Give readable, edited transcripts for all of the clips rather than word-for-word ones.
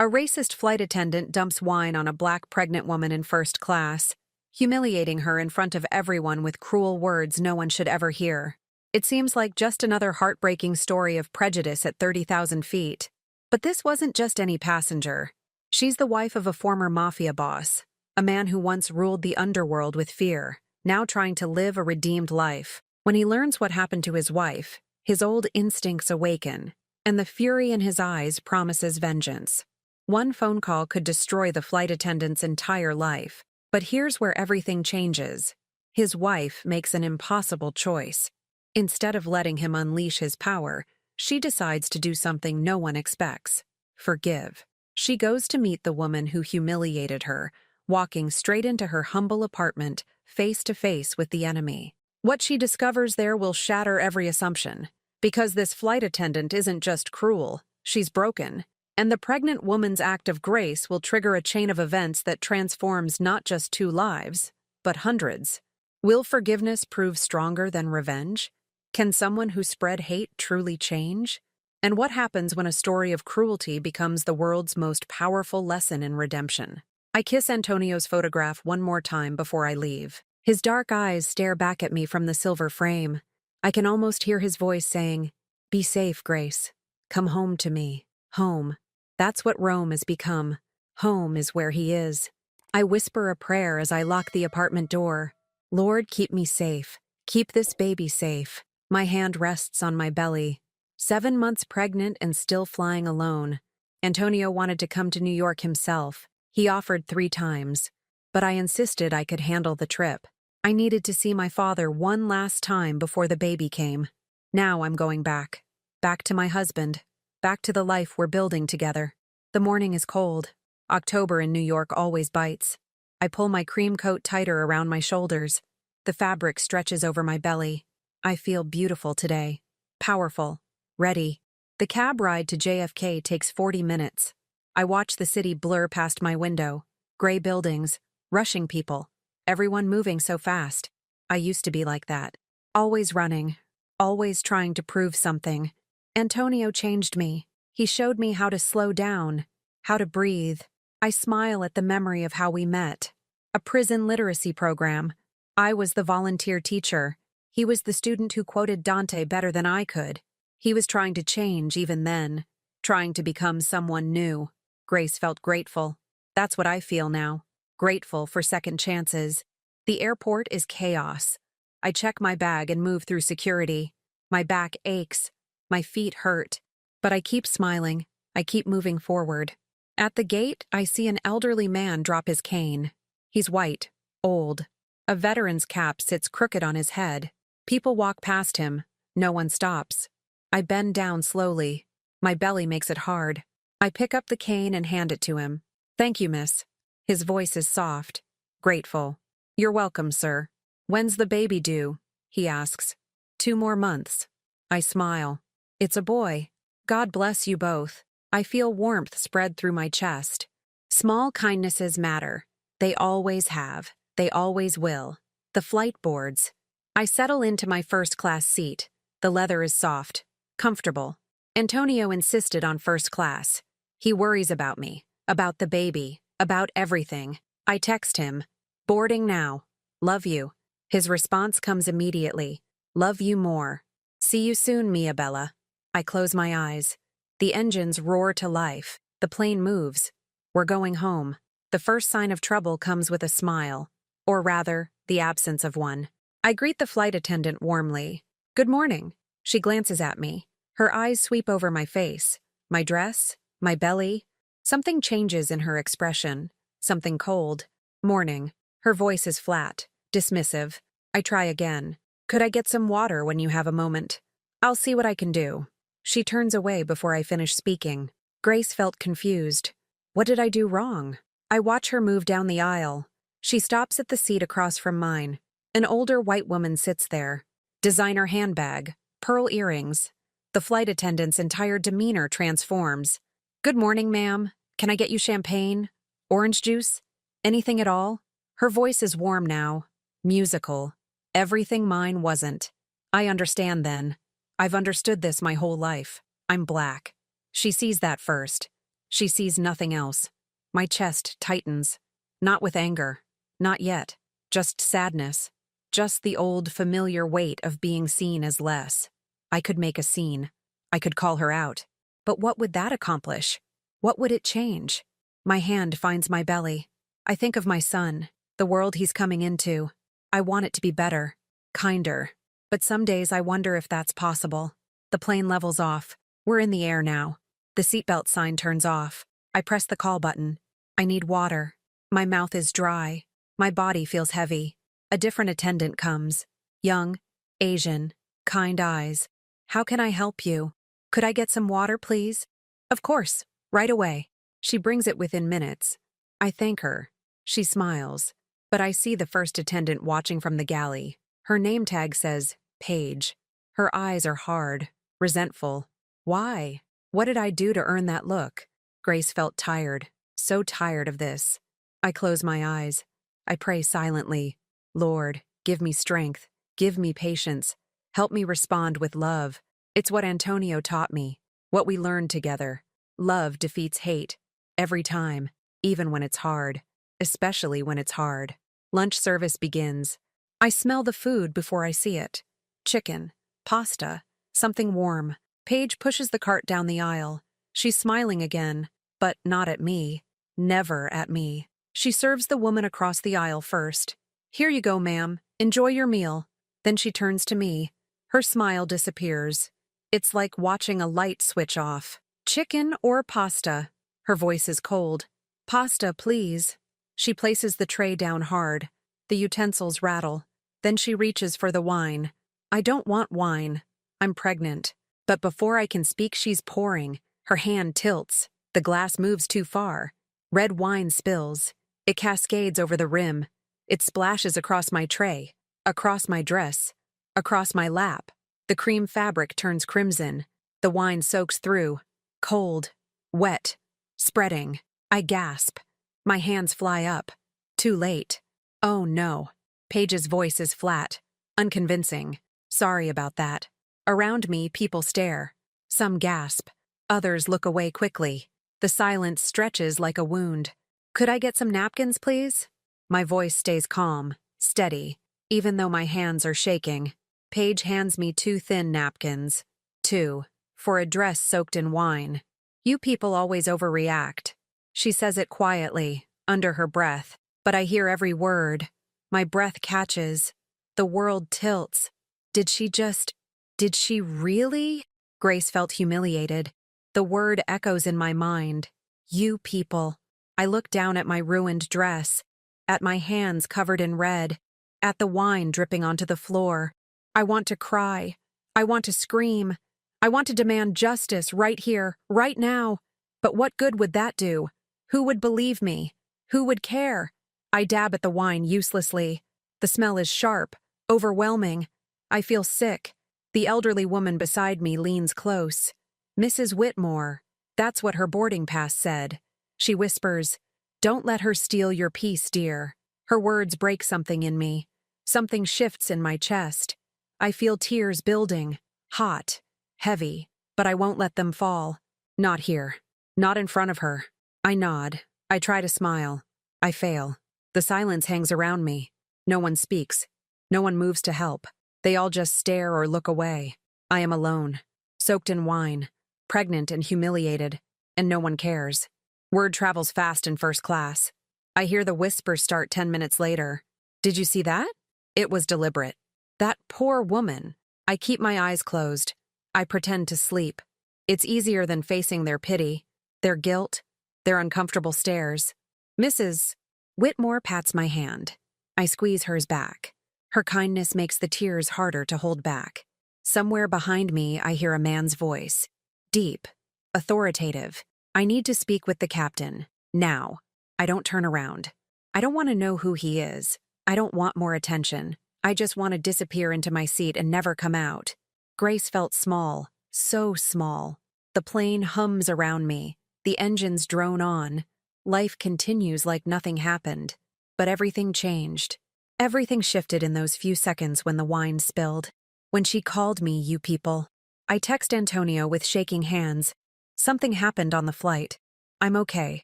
A racist flight attendant dumps wine on a black pregnant woman in first class, humiliating her in front of everyone with cruel words no one should ever hear. It seems like just another heartbreaking story of prejudice at 30,000 feet. But this wasn't just any passenger. She's the wife of a former Mafia boss, a man who once ruled the underworld with fear, now trying to live a redeemed life. When he learns what happened to his wife, his old instincts awaken, and the fury in his eyes promises vengeance. One phone call could destroy the flight attendant's entire life. But here's where everything changes. His wife makes an impossible choice. Instead of letting him unleash his power, she decides to do something no one expects: forgive. She goes to meet the woman who humiliated her, walking straight into her humble apartment, face to face with the enemy. What she discovers there will shatter every assumption. Because this flight attendant isn't just cruel, she's broken. And the pregnant woman's act of grace will trigger a chain of events that transforms not just 2 lives, but hundreds. Will forgiveness prove stronger than revenge? Can someone who spread hate truly change? And what happens when a story of cruelty becomes the world's most powerful lesson in redemption? I kiss Antonio's photograph one more time before I leave. His dark eyes stare back at me from the silver frame. I can almost hear his voice saying, "Be safe, Grace. Come home to me. Home." That's what Rome has become. Home is where he is. I whisper a prayer as I lock the apartment door. Lord, keep me safe. Keep this baby safe. My hand rests on my belly. 7 months pregnant and still flying alone. Antonio wanted to come to New York himself. He offered 3 times. But I insisted I could handle the trip. I needed to see my father one last time before the baby came. Now I'm going back. Back to my husband. Back to the life we're building together. The morning is cold. October in New York always bites. I pull my cream coat tighter around my shoulders. The fabric stretches over my belly. I feel beautiful today. Powerful. Ready. The cab ride to JFK takes 40 minutes. I watch the city blur past my window. Gray buildings. Rushing people. Everyone moving so fast. I used to be like that. Always running. Always trying to prove something. Antonio changed me. He showed me how to slow down, how to breathe. I smile at the memory of how we met. A prison literacy program. I was the volunteer teacher. He was the student who quoted Dante better than I could. He was trying to change even then, trying to become someone new. Grace felt grateful. That's what I feel now. Grateful for second chances. The airport is chaos. I check my bag and move through security. My back aches. My feet hurt. But I keep smiling. I keep moving forward. At the gate, I see an elderly man drop his cane. He's white, old. A veteran's cap sits crooked on his head. People walk past him. No one stops. I bend down slowly. My belly makes it hard. I pick up the cane and hand it to him. "Thank you, miss." His voice is soft, grateful. "You're welcome, sir." "When's the baby due?" he asks. 2 more months. I smile. It's a boy. God bless you both. I feel warmth spread through my chest. Small kindnesses matter. They always have. They always will. The flight boards. I settle into my first-class seat. The leather is soft, comfortable. Antonio insisted on first class. He worries about me, about the baby, about everything. I text him, "Boarding now. Love you." His response comes immediately. "Love you more. See you soon, Mia Bella." I close my eyes. The engines roar to life. The plane moves. We're going home. The first sign of trouble comes with a smile. Or rather, the absence of one. I greet the flight attendant warmly. "Good morning." She glances at me. Her eyes sweep over my face, my dress, my belly. Something changes in her expression. Something cold. "Morning." Her voice is flat, dismissive. I try again. "Could I get some water when you have a moment?" "I'll see what I can do." She turns away before I finish speaking. Grace felt confused. What did I do wrong? I watch her move down the aisle. She stops at the seat across from mine. An older white woman sits there. Designer handbag, pearl earrings. The flight attendant's entire demeanor transforms. "Good morning, ma'am. Can I get you champagne? Orange juice? Anything at all?" Her voice is warm now. Musical. Everything mine wasn't. I understand then. I've understood this my whole life. I'm black. She sees that first. She sees nothing else. My chest tightens. Not with anger. Not yet. Just sadness. Just the old, familiar weight of being seen as less. I could make a scene. I could call her out. But what would that accomplish? What would it change? My hand finds my belly. I think of my son, the world he's coming into. I want it to be better, kinder. But some days I wonder if that's possible. The plane levels off. We're in the air now. The seatbelt sign turns off. I press the call button. I need water. My mouth is dry. My body feels heavy. A different attendant comes. Young, Asian, kind eyes. How can I help you? Could I get some water, please? Of course, right away. She brings it within minutes. I thank her. She smiles. But I see the first attendant watching from the galley. Her name tag says, Paige. Her eyes are hard, resentful. Why? What did I do to earn that look? Grace felt tired, so tired of this. I close my eyes. I pray silently. Lord, give me strength. Give me patience. Help me respond with love. It's what Antonio taught me. What we learned together. Love defeats hate. Every time. Even when it's hard. Especially when it's hard. Lunch service begins. I smell the food before I see it. Chicken. Pasta. Something warm. Paige pushes the cart down the aisle. She's smiling again, but not at me. Never at me. She serves the woman across the aisle first. Here you go, ma'am. Enjoy your meal. Then she turns to me. Her smile disappears. It's like watching a light switch off. Chicken or pasta? Her voice is cold. Pasta, please. She places the tray down hard. The utensils rattle. Then she reaches for the wine. I don't want wine. I'm pregnant. But before I can speak, she's pouring. Her hand tilts. The glass moves too far. Red wine spills. It cascades over the rim. It splashes across my tray, across my dress, across my lap. The cream fabric turns crimson. The wine soaks through. Cold. Wet. Spreading. I gasp. My hands fly up. Too late. Oh no. Paige's voice is flat. Unconvincing. Sorry about that. Around me, people stare. Some gasp. Others look away quickly. The silence stretches like a wound. Could I get some napkins, please? My voice stays calm, steady, even though my hands are shaking. Paige hands me 2 thin napkins. 2. For a dress soaked in wine. You people always overreact. She says it quietly, under her breath, but I hear every word. My breath catches. The world tilts. Did she really? Grace felt humiliated. The word echoes in my mind. You people. I look down at my ruined dress, at my hands covered in red, at the wine dripping onto the floor. I want to cry. I want to scream. I want to demand justice right here, right now. But what good would that do? Who would believe me? Who would care? I dab at the wine uselessly. The smell is sharp, overwhelming. I feel sick. The elderly woman beside me leans close. Mrs. Whitmore. That's what her boarding pass said. She whispers, "Don't let her steal your peace, dear." Her words break something in me. Something shifts in my chest. I feel tears building, hot, heavy, but I won't let them fall. Not here. Not in front of her. I nod. I try to smile. I fail. The silence hangs around me. No one speaks. No one moves to help. They all just stare or look away. I am alone, soaked in wine, pregnant and humiliated, and no one cares. Word travels fast in first class. I hear the whisper start 10 minutes later. Did you see that? It was deliberate. That poor woman. I keep my eyes closed. I pretend to sleep. It's easier than facing their pity, their guilt, their uncomfortable stares. Mrs. Whitmore pats my hand. I squeeze hers back. Her kindness makes the tears harder to hold back. Somewhere behind me, I hear a man's voice. Deep. Authoritative. I need to speak with the captain. Now. I don't turn around. I don't want to know who he is. I don't want more attention. I just want to disappear into my seat and never come out. Grace felt small. So small. The plane hums around me. The engines drone on. Life continues like nothing happened. But everything changed. Everything shifted in those few seconds when the wine spilled. When she called me, you people. I text Antonio with shaking hands. Something happened on the flight. I'm okay.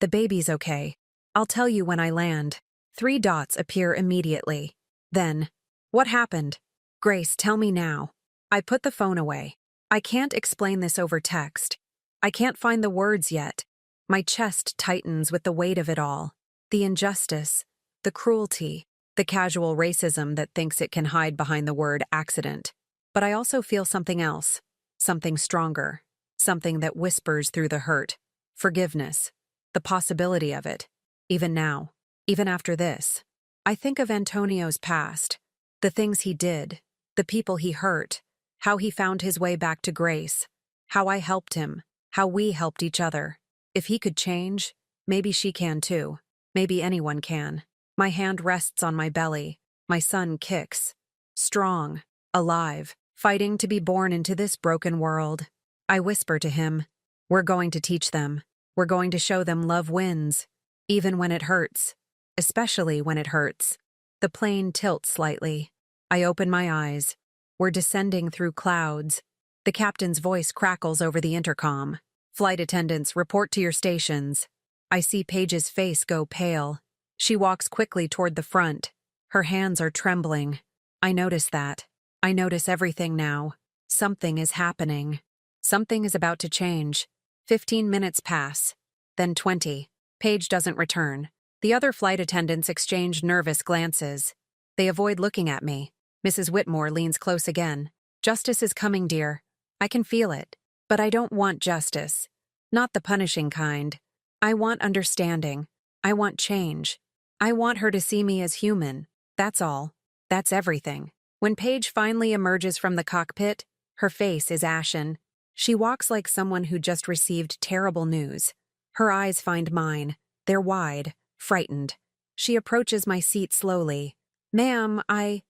The baby's okay. I'll tell you when I land. 3 dots appear immediately. Then, what happened? Grace, tell me now. I put the phone away. I can't explain this over text. I can't find the words yet. My chest tightens with the weight of it all. The injustice, the cruelty, the casual racism that thinks it can hide behind the word accident. But I also feel something else, something stronger, something that whispers through the hurt. Forgiveness, the possibility of it. Even now, even after this, I think of Antonio's past, the things he did, the people he hurt, how he found his way back to Grace, how I helped him, how we helped each other. If he could change, maybe she can too. Maybe anyone can. My hand rests on my belly. My son kicks. Strong, alive, fighting to be born into this broken world. I whisper to him, we're going to teach them. We're going to show them love wins, even when it hurts, especially when it hurts. The plane tilts slightly. I open my eyes. We're descending through clouds. The captain's voice crackles over the intercom. Flight attendants, report to your stations. I see Paige's face go pale. She walks quickly toward the front. Her hands are trembling. I notice that. I notice everything now. Something is happening. Something is about to change. 15 minutes pass. Then 20. Paige doesn't return. The other flight attendants exchange nervous glances. They avoid looking at me. Mrs. Whitmore leans close again. Justice is coming, dear. I can feel it. But I don't want justice. Not the punishing kind. I want understanding. I want change. I want her to see me as human. That's all. That's everything. When Paige finally emerges from the cockpit, her face is ashen. She walks like someone who just received terrible news. Her eyes find mine. They're wide, frightened. She approaches my seat slowly. Ma'am, I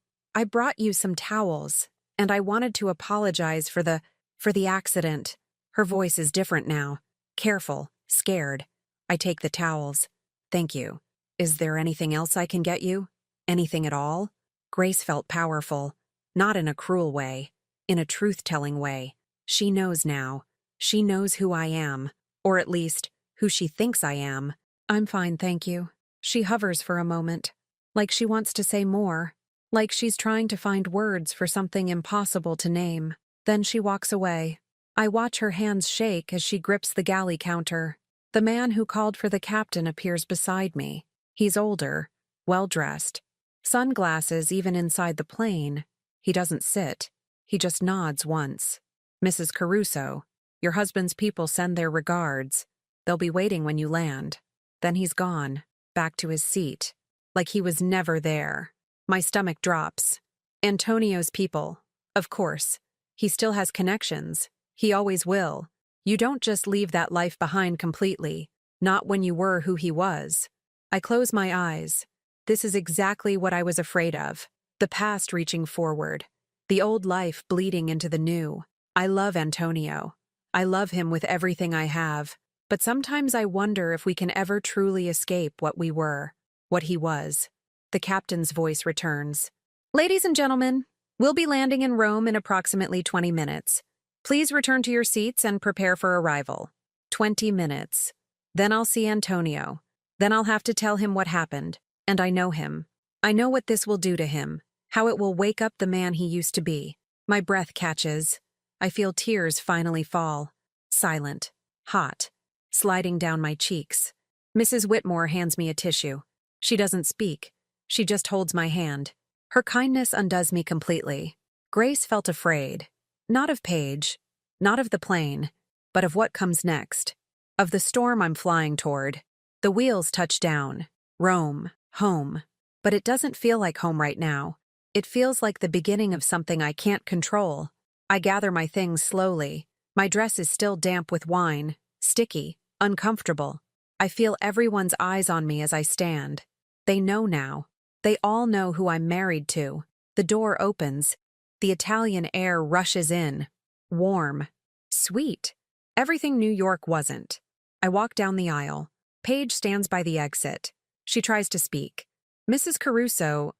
brought you some towels, and I wanted to apologize for the accident. Her voice is different now. Careful, scared. I take the towels. Thank you. Is there anything else I can get you? Anything at all? Grace felt powerful. Not in a cruel way. In a truth-telling way. She knows now. She knows who I am. Or at least, who she thinks I am. I'm fine, thank you. She hovers for a moment. Like she wants to say more. Like she's trying to find words for something impossible to name. Then she walks away. I watch her hands shake as she grips the galley counter. The man who called for the captain appears beside me. He's older, well-dressed. Sunglasses even inside the plane. He doesn't sit. He just nods once. Mrs. Caruso, your husband's people send their regards. They'll be waiting when you land. Then he's gone, back to his seat. Like he was never there. My stomach drops. Antonio's people. Of course. He still has connections. He always will. You don't just leave that life behind completely. Not when you were who he was. I close my eyes. This is exactly what I was afraid of. The past reaching forward. The old life bleeding into the new. I love Antonio. I love him with everything I have. But sometimes I wonder if we can ever truly escape what we were. What he was. The captain's voice returns. Ladies and gentlemen, we'll be landing in Rome in approximately 20 minutes. Please return to your seats and prepare for arrival. 20 minutes. Then I'll see Antonio. Then I'll have to tell him what happened. And I know him. I know what this will do to him. How it will wake up the man he used to be. My breath catches. I feel tears finally fall. Silent. Hot. Sliding down my cheeks. Mrs. Whitmore hands me a tissue. She doesn't speak. She just holds my hand. Her kindness undoes me completely. Grace felt afraid. Not of Paige. Not of the plane. But of what comes next. Of the storm I'm flying toward. The wheels touch down. Rome. Home. But it doesn't feel like home right now. It feels like the beginning of something I can't control. I gather my things slowly. My dress is still damp with wine. Sticky. Uncomfortable. I feel everyone's eyes on me as I stand. They know now. They all know who I'm married to. The door opens. The Italian air rushes in. Warm. Sweet. Everything New York wasn't. I walk down the aisle. Paige stands by the exit. She tries to speak. Mrs. Caruso,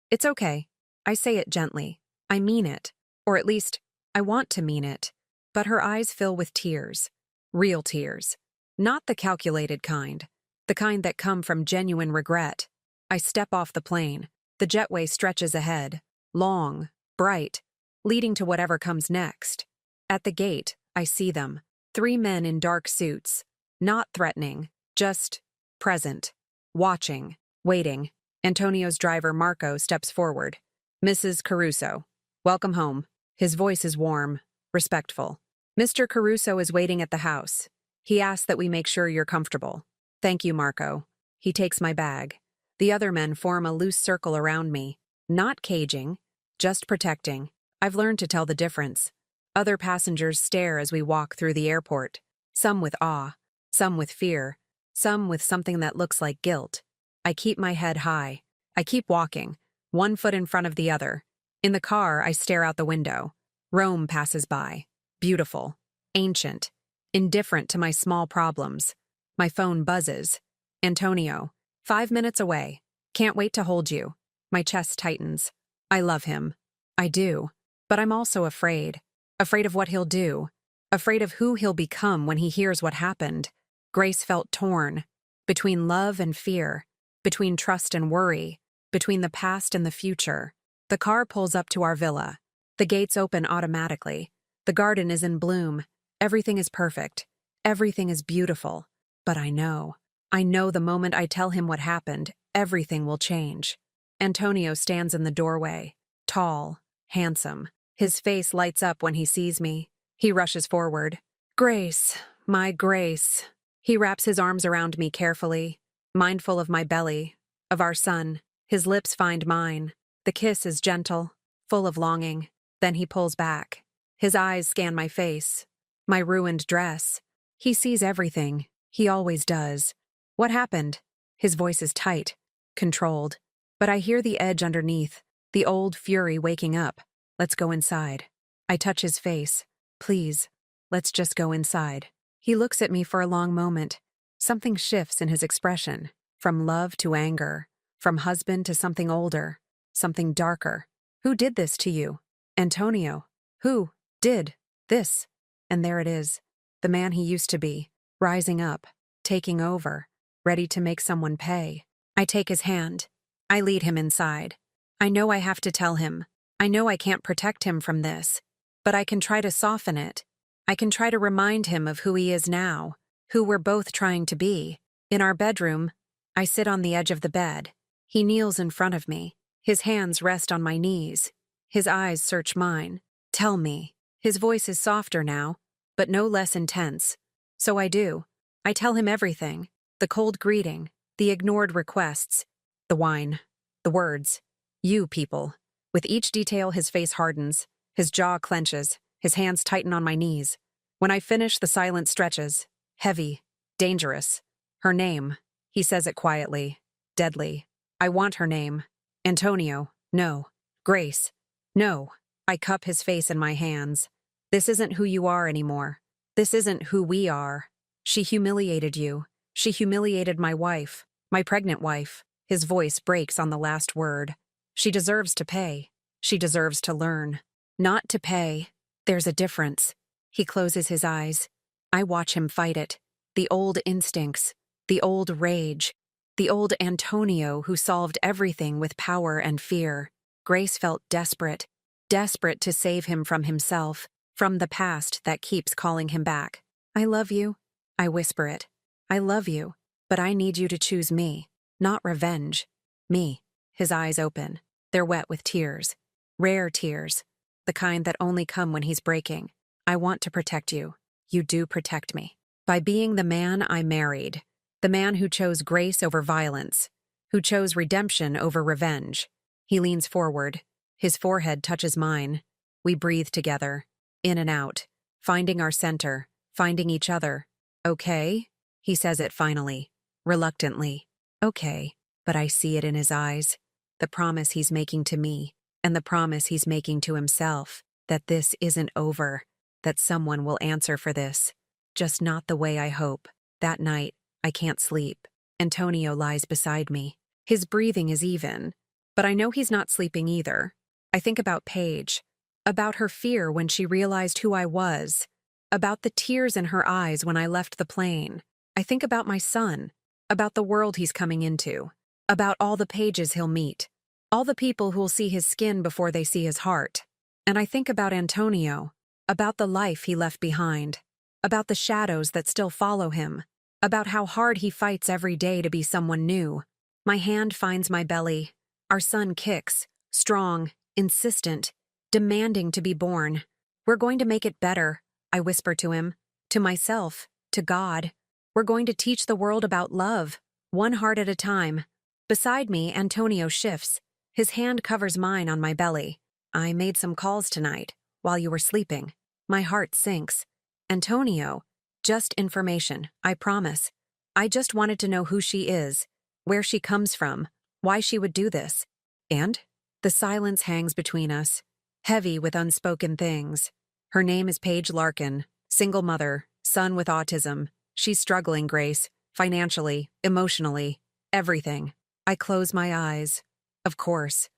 It's okay. I say it gently. I mean it. Or at least, I want to mean it. But her eyes fill with tears. Real tears. Not the calculated kind. The kind that come from genuine regret. I step off the plane. The jetway stretches ahead. Long, bright, leading to whatever comes next. At the gate, I see them. 3 men in dark suits. Not threatening, just present. Watching, waiting. Antonio's driver, Marco, steps forward. Mrs. Caruso. Welcome home. His voice is warm, respectful. Mr. Caruso is waiting at the house. He asks that we make sure you're comfortable. Thank you, Marco. He takes my bag. The other men form a loose circle around me. Not caging, just protecting. I've learned to tell the difference. Other passengers stare as we walk through the airport. Some with awe, some with fear, some with something that looks like guilt. I keep my head high. I keep walking, one foot in front of the other. In the car, I stare out the window. Rome passes by. Beautiful, ancient, indifferent to my small problems. My phone buzzes. Antonio, 5 minutes away. Can't wait to hold you. My chest tightens. I love him. I do. But I'm also afraid. Afraid of what he'll do. Afraid of who he'll become when he hears what happened. Grace felt torn. Between love and fear. Between trust and worry. Between the past and the future. The car pulls up to our villa. The gates open automatically. The garden is in bloom. Everything is perfect. Everything is beautiful. But I know the moment I tell him what happened, everything will change. Antonio stands in the doorway. Tall, handsome. His face lights up when he sees me. He rushes forward. Grace, my Grace. He wraps his arms around me carefully, mindful of my belly, of our son. His lips find mine. The kiss is gentle, full of longing. Then he pulls back. His eyes scan my face, my ruined dress. He sees everything. He always does. What happened? His voice is tight, controlled. But I hear the edge underneath, the old fury waking up. Let's go inside. I touch his face. Please, let's just go inside. He looks at me for a long moment. Something shifts in his expression, from love to anger, from husband to something older, something darker. Who did this to you? Antonio. Who did this? And there it is, the man he used to be, rising up, taking over, ready to make someone pay. I take his hand. I lead him inside. I know I have to tell him. I know I can't protect him from this, but I can try to soften it. I can try to remind him of who he is now, who we're both trying to be. In our bedroom, I sit on the edge of the bed. He kneels in front of me. His hands rest on my knees. His eyes search mine. Tell me. His voice is softer now, but no less intense. So I do. I tell him everything. The cold greeting, the ignored requests, the whine, the words. You people. With each detail, his face hardens. His jaw clenches. His hands tighten on my knees. When I finish, the silence stretches. Heavy. Dangerous. Her name. He says it quietly. Deadly. I want her name. Antonio. No. Grace. No. I cup his face in my hands. This isn't who you are anymore. This isn't who we are. She humiliated you. She humiliated my wife, my pregnant wife. His voice breaks on the last word. She deserves to pay. She deserves to learn. Not to pay. There's a difference. He closes his eyes. I watch him fight it. The old instincts. The old rage. The old Antonio who solved everything with power and fear. Grace felt desperate. Desperate to save him from himself, from the past that keeps calling him back. I love you. I whisper it. I love you, but I need you to choose me, not revenge. Me. His eyes open. They're wet with tears. Rare tears. The kind that only come when he's breaking. I want to protect you. You do protect me. By being the man I married. The man who chose grace over violence. Who chose redemption over revenge. He leans forward. His forehead touches mine. We breathe together. In and out. Finding our center. Finding each other. Okay? He says it finally. Reluctantly. Okay. But I see it in his eyes. The promise he's making to me. And the promise he's making to himself. That this isn't over. That someone will answer for this. Just not the way I hope. That night, I can't sleep. Antonio lies beside me. His breathing is even. But I know he's not sleeping either. I think about Paige. About her fear when she realized who I was. About the tears in her eyes when I left the plane. I think about my son, about the world he's coming into, about all the pages he'll meet, all the people who'll see his skin before they see his heart. And I think about Antonio, about the life he left behind, about the shadows that still follow him, about how hard he fights every day to be someone new. My hand finds my belly. Our son kicks, strong, insistent, demanding to be born. We're going to make it better, I whisper to him, to myself, to God. We're going to teach the world about love, one heart at a time. Beside me, Antonio shifts. His hand covers mine on my belly. I made some calls tonight, while you were sleeping. My heart sinks. Antonio, just information, I promise. I just wanted to know who she is, where she comes from, why she would do this. And? The silence hangs between us, heavy with unspoken things. Her name is Paige Larkin, single mother, son with autism. She's struggling, Grace, financially, emotionally, everything. I close my eyes. Of course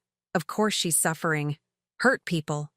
she's suffering. Hurt people.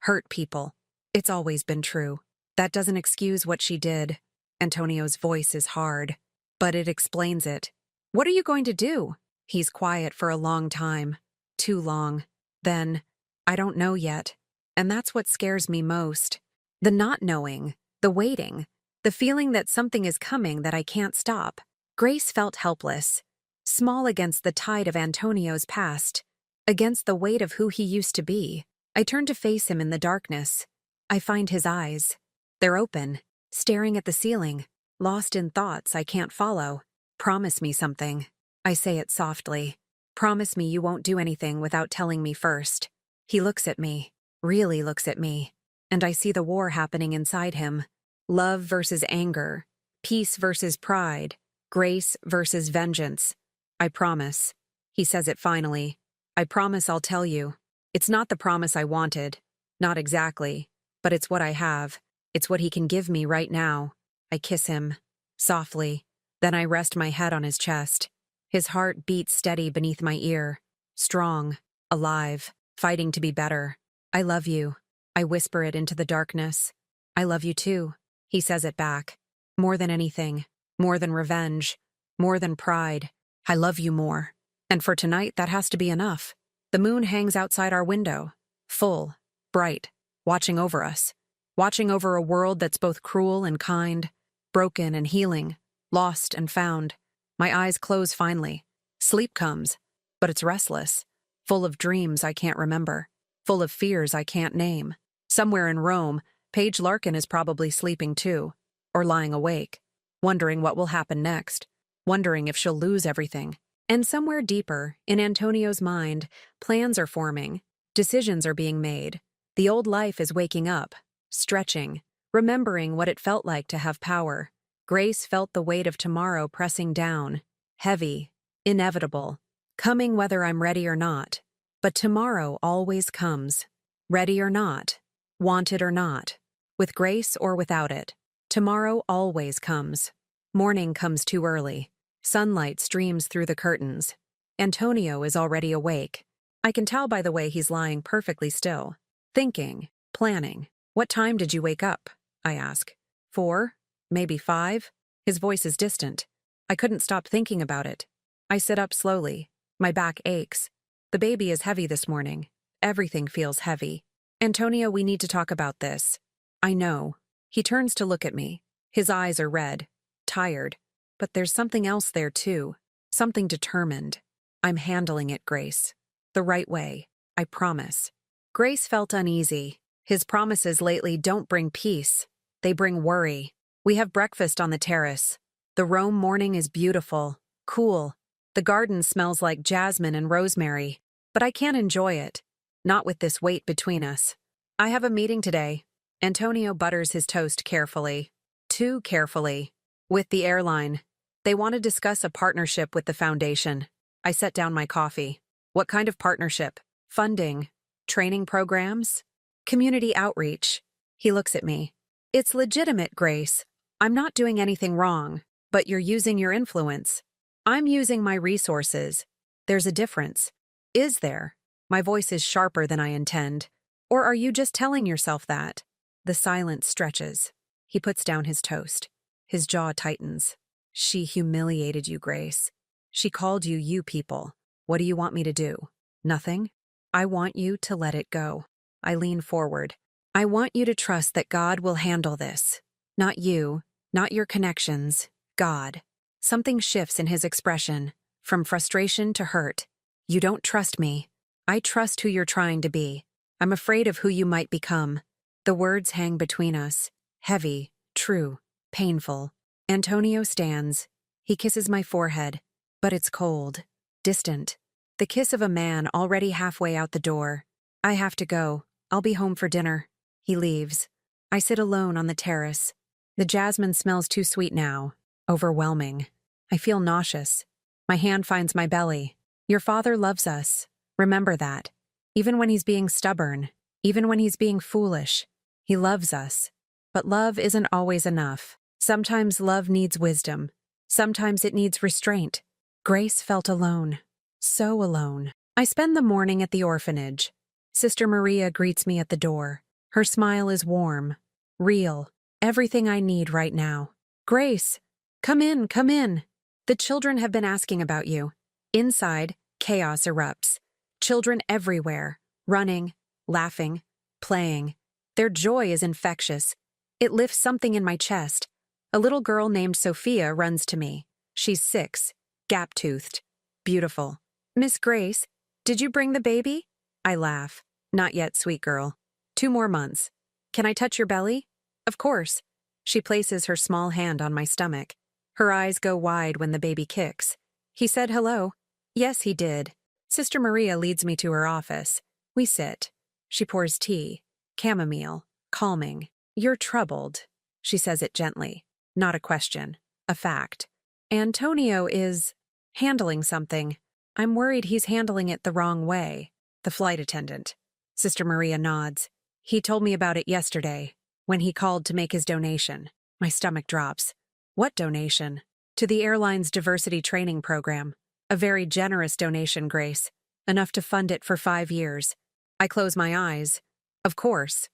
It's always been true. That doesn't excuse what she did. Antonio's voice is hard, but it explains it. What are you going to do? He's quiet for a long time. Too long. Then, I don't know yet. And that's what scares me most. The not knowing, the waiting, the feeling that something is coming that I can't stop. Grace felt helpless, small against the tide of Antonio's past, against the weight of who he used to be. I turn to face him in the darkness. I find his eyes. They're open, staring at the ceiling, lost in thoughts I can't follow. Promise me something. I say it softly. Promise me you won't do anything without telling me first. He looks at me, really looks at me, and I see the war happening inside him. Love versus anger, peace versus pride, grace versus vengeance. I promise. He says it finally. I promise I'll tell you. It's not the promise I wanted. Not exactly. But it's what I have. It's what he can give me right now. I kiss him. Softly. Then I rest my head on his chest. His heart beats steady beneath my ear. Strong. Alive. Fighting to be better. I love you. I whisper it into the darkness. I love you too. He says it back. More than anything. More than revenge. More than pride. I love you more. And for tonight, that has to be enough. The moon hangs outside our window. Full. Bright. Watching over us. Watching over a world that's both cruel and kind. Broken and healing. Lost and found. My eyes close finally. Sleep comes. But it's restless. Full of dreams I can't remember. Full of fears I can't name. Somewhere in Rome, Paige Larkin is probably sleeping too. Or lying awake. Wondering what will happen next. Wondering if she'll lose everything. And somewhere deeper, in Antonio's mind, plans are forming. Decisions are being made. The old life is waking up. Stretching. Remembering what it felt like to have power. Grace felt the weight of tomorrow pressing down. Heavy. Inevitable. Coming whether I'm ready or not. But tomorrow always comes. Ready or not. Wanted or not. With grace or without it. Tomorrow always comes. Morning comes too early. Sunlight streams through the curtains. Antonio is already awake. I can tell by the way he's lying perfectly still. Thinking. Planning. What time did you wake up? I ask. 4? Maybe 5? His voice is distant. I couldn't stop thinking about it. I sit up slowly. My back aches. The baby is heavy this morning. Everything feels heavy. Antonio, we need to talk about this. I know. He turns to look at me. His eyes are red. Tired. But there's something else there too. Something determined. I'm handling it, Grace. The right way. I promise. Grace felt uneasy. His promises lately don't bring peace. They bring worry. We have breakfast on the terrace. The Rome morning is beautiful. Cool. The garden smells like jasmine and rosemary. But I can't enjoy it. Not with this weight between us. I have a meeting today. Antonio butters his toast carefully. Too carefully. With the airline. They want to discuss a partnership with the foundation. I set down my coffee. What kind of partnership? Funding? Training programs? Community outreach? He looks at me. It's legitimate, Grace. I'm not doing anything wrong, but you're using your influence. I'm using my resources. There's a difference. Is there? My voice is sharper than I intend. Or are you just telling yourself that? The silence stretches. He puts down his toast. His jaw tightens. She humiliated you, Grace. She called you you people. What do you want me to do? Nothing? I want you to let it go. I lean forward. I want you to trust that God will handle this. Not you, not your connections, God. Something shifts in his expression, from frustration to hurt. You don't trust me. I trust who you're trying to be. I'm afraid of who you might become. The words hang between us, heavy, true, painful. Antonio stands. He kisses my forehead, but it's cold, distant. The kiss of a man already halfway out the door. I have to go. I'll be home for dinner. He leaves. I sit alone on the terrace. The jasmine smells too sweet now. Overwhelming. I feel nauseous. My hand finds my belly. Your father loves us. Remember that. Even when he's being stubborn, even when he's being foolish, he loves us. But love isn't always enough. Sometimes love needs wisdom. Sometimes it needs restraint. Grace felt alone. So alone. I spend the morning at the orphanage. Sister Maria greets me at the door. Her smile is warm, real, everything I need right now. Grace, come in, come in. The children have been asking about you. Inside, chaos erupts. Children everywhere, running, laughing, playing. Their joy is infectious. It lifts something in my chest. A little girl named Sophia runs to me. She's 6, gap-toothed, beautiful. Miss Grace, did you bring the baby? I laugh. Not yet, sweet girl. 2 more months. Can I touch your belly? Of course. She places her small hand on my stomach. Her eyes go wide when the baby kicks. He said hello. Yes, he did. Sister Maria leads me to her office. We sit. She pours tea. Chamomile. Calming. You're troubled. She says it gently. Not a question. A fact. Antonio is handling something. I'm worried he's handling it the wrong way. The flight attendant. Sister Maria nods. He told me about it yesterday, when he called to make his donation. My stomach drops. What donation? To the airline's diversity training program. A very generous donation, Grace. Enough to fund it for 5 years. I close my eyes. Of course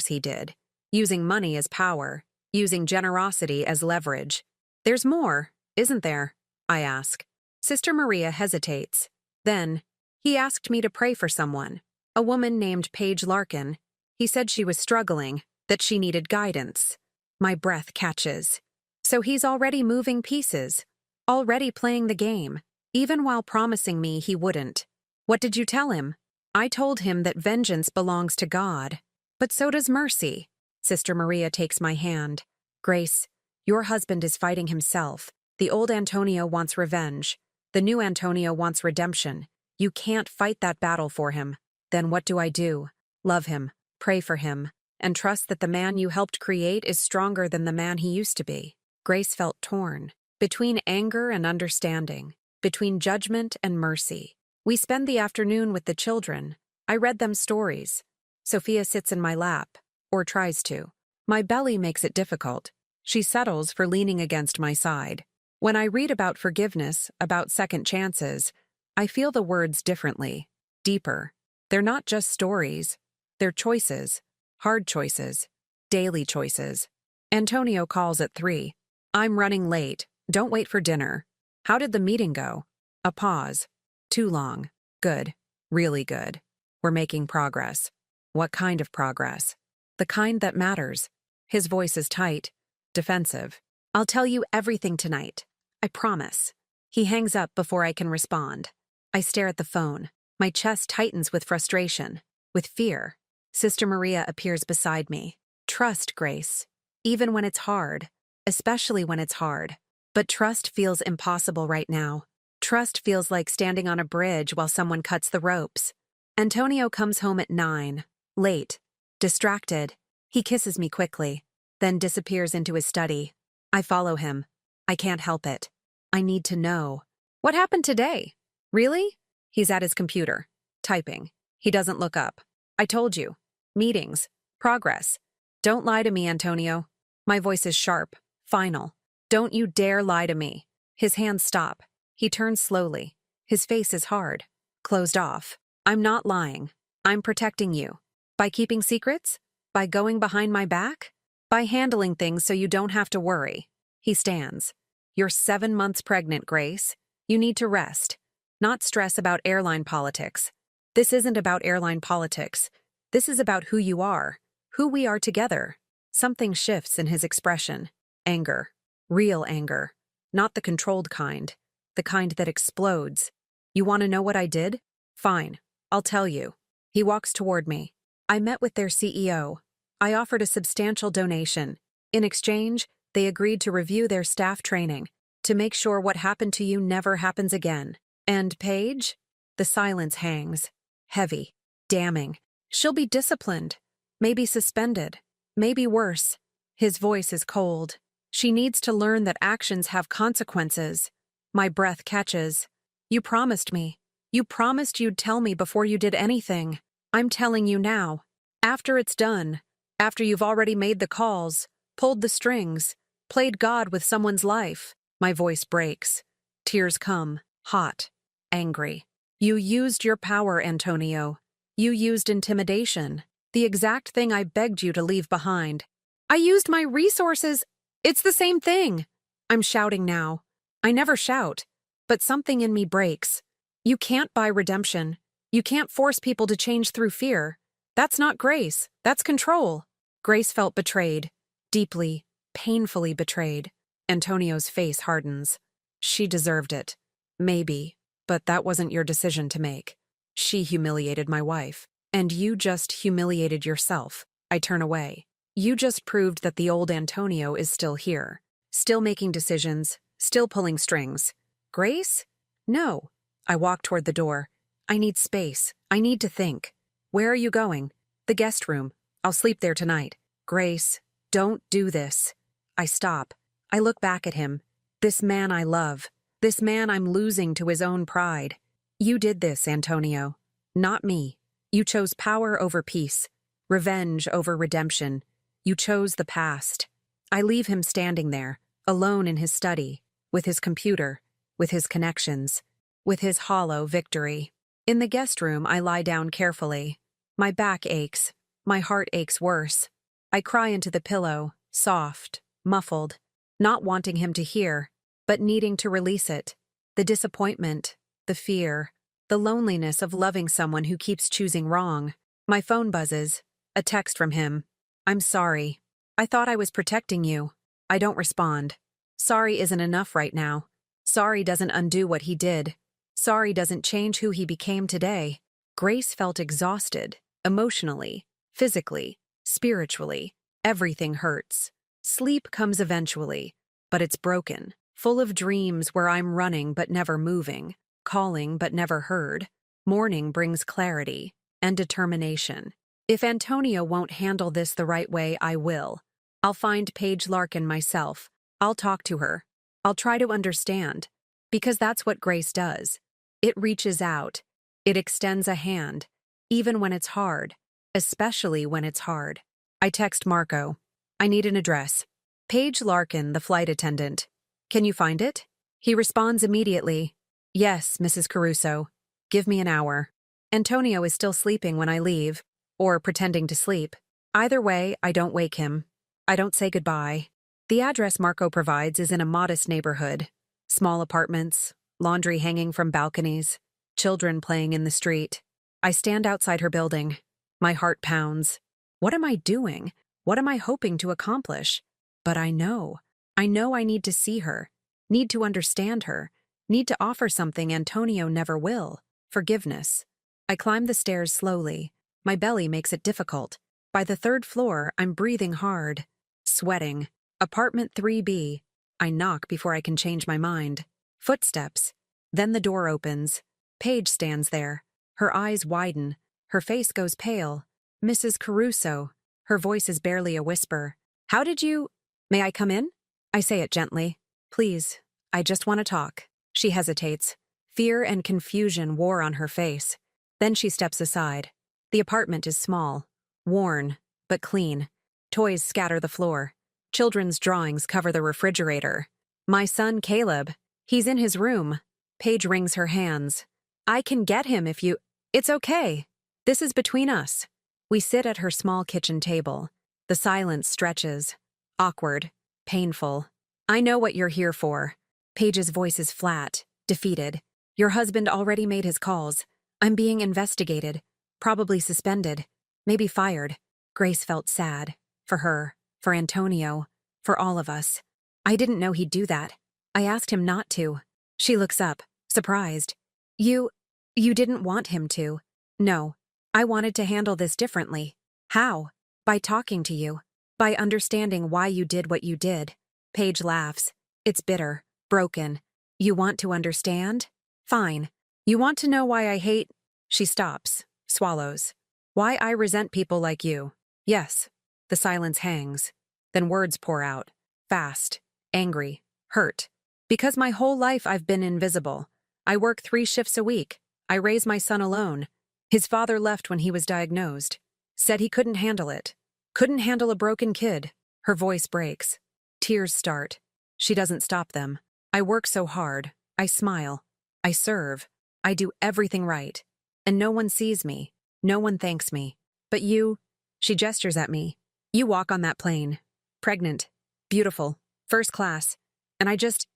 he did. Using money as power. Using generosity as leverage. There's more, isn't there? I ask. Sister Maria hesitates. Then, he asked me to pray for someone. A woman named Paige Larkin. He said she was struggling, that she needed guidance. My breath catches. So he's already moving pieces. Already playing the game. Even while promising me he wouldn't. What did you tell him? I told him that vengeance belongs to God. But so does mercy. Sister Maria takes my hand. Grace, your husband is fighting himself. The old Antonio wants revenge. The new Antonio wants redemption. You can't fight that battle for him. Then what do? Love him, pray for him, and trust that the man you helped create is stronger than the man he used to be. Grace felt torn. Between anger and understanding. Between judgment and mercy. We spend the afternoon with the children. I read them stories. Sophia sits in my lap, or tries to. My belly makes it difficult. She settles for leaning against my side. When I read about forgiveness, about second chances, I feel the words differently, deeper. They're not just stories. They're choices, hard choices, daily choices. Antonio calls at 3. I'm running late. Don't wait for dinner. How did the meeting go? A pause. Too long. Good. Really good. We're making progress. What kind of progress? The kind that matters. His voice is tight, defensive. I'll tell you everything tonight. I promise. He hangs up before I can respond. I stare at the phone. My chest tightens with frustration, with fear. Sister Maria appears beside me. Trust, Grace. Even when it's hard. Especially when it's hard. But trust feels impossible right now. Trust feels like standing on a bridge while someone cuts the ropes. Antonio comes home at 9. Late. Distracted. He kisses me quickly, then disappears into his study. I follow him. I can't help it. I need to know. What happened today? Really? He's at his computer, typing. He doesn't look up. I told you. Meetings. Progress. Don't lie to me, Antonio. My voice is sharp, final. Don't you dare lie to me. His hands stop. He turns slowly. His face is hard, closed off. I'm not lying. I'm protecting you. By keeping secrets? By going behind my back? By handling things so you don't have to worry. He stands. You're 7 months pregnant, Grace. You need to rest, not stress about airline politics. This isn't about airline politics. This is about who you are, who we are together. Something shifts in his expression. Anger. Real anger. Not the controlled kind. The kind that explodes. You want to know what I did? Fine. I'll tell you. He walks toward me. I met with their CEO. I offered a substantial donation. In exchange, they agreed to review their staff training, to make sure what happened to you never happens again. And Paige? The silence hangs. Heavy. Damning. She'll be disciplined. Maybe suspended. Maybe worse. His voice is cold. She needs to learn that actions have consequences. My breath catches. You promised me. You promised you'd tell me before you did anything. I'm telling you now. After it's done. After you've already made the calls, pulled the strings, played God with someone's life. My voice breaks. Tears come. Hot. Angry. You used your power, Antonio. You used intimidation. The exact thing I begged you to leave behind. I used my resources. It's the same thing. I'm shouting now. I never shout, but something in me breaks. You can't buy redemption. You can't force people to change through fear. That's not grace. That's control. Grace felt betrayed. Deeply, painfully betrayed. Antonio's face hardens. She deserved it. Maybe, but that wasn't your decision to make. She humiliated my wife. And you just humiliated yourself. I turn away. You just proved that the old Antonio is still here. Still making decisions. Still pulling strings. Grace? No. I walk toward the door. I need space. I need to think. Where are you going? The guest room. I'll sleep there tonight. Grace, don't do this. I stop. I look back at him. This man I love. This man I'm losing to his own pride. You did this, Antonio. Not me. You chose power over peace. Revenge over redemption. You chose the past. I leave him standing there, alone in his study, with his computer, with his connections, with his hollow victory. In the guest room, I lie down carefully. My back aches. My heart aches worse. I cry into the pillow, soft, muffled, not wanting him to hear, but needing to release it. The disappointment, the fear, the loneliness of loving someone who keeps choosing wrong. My phone buzzes. A text from him. I'm sorry. I thought I was protecting you. I don't respond. Sorry isn't enough right now. Sorry doesn't undo what he did. Sorry doesn't change who he became today. Grace felt exhausted, emotionally, physically, spiritually. Everything hurts. Sleep comes eventually, but it's broken, full of dreams where I'm running but never moving, calling but never heard. Morning brings clarity and determination. If Antonio won't handle this the right way, I will. I'll find Paige Larkin myself. I'll talk to her. I'll try to understand. Because that's what grace does. It reaches out. It extends a hand. Even when it's hard. Especially when it's hard. I text Marco. I need an address. Paige Larkin, the flight attendant. Can you find it? He responds immediately. Yes, Mrs. Caruso. Give me an hour. Antonio is still sleeping when I leave. Or pretending to sleep. Either way, I don't wake him. I don't say goodbye. The address Marco provides is in a modest neighborhood. Small apartments, laundry hanging from balconies, children playing in the street. I stand outside her building. My heart pounds. What am I doing? What am I hoping to accomplish? But I know I need to see her, need to understand her, need to offer something Antonio never will. Forgiveness. I climb the stairs slowly. My belly makes it difficult. By the 3rd floor, I'm breathing hard. Sweating. Apartment 3B. I knock before I can change my mind. Footsteps. Then the door opens. Paige stands there. Her eyes widen. Her face goes pale. Mrs. Caruso. Her voice is barely a whisper. How did you— May I come in? I say it gently. Please, I just want to talk. She hesitates. Fear and confusion war on her face. Then she steps aside. The apartment is small, worn, but clean. Toys scatter the floor. Children's drawings cover the refrigerator. My son, Caleb, he's in his room. Paige wrings her hands. I can get him if you— It's okay. This is between us. We sit at her small kitchen table. The silence stretches. Awkward. Painful. I know what you're here for. Paige's voice is flat, defeated. Your husband already made his calls. I'm being investigated. Probably suspended. Maybe fired. Grace felt sad. For her. For Antonio. For all of us. I didn't know he'd do that. I asked him not to. She looks up, surprised. You didn't want him to. No. I wanted to handle this differently. How? By talking to you. By understanding why you did what you did. Paige laughs. It's bitter. Broken. You want to understand? Fine. You want to know why I hate? She stops. Swallows. Why I resent people like you. Yes. The silence hangs. Then words pour out. Fast. Angry. Hurt. Because my whole life I've been invisible. I work 3 shifts a week. I raise my son alone. His father left when he was diagnosed. Said he couldn't handle it. Couldn't handle a broken kid. Her voice breaks. Tears start. She doesn't stop them. I work so hard. I smile. I serve. I do everything right. And no one sees me. No one thanks me. But you, she gestures at me. You walk on that plane. Pregnant. Beautiful. First class. And I just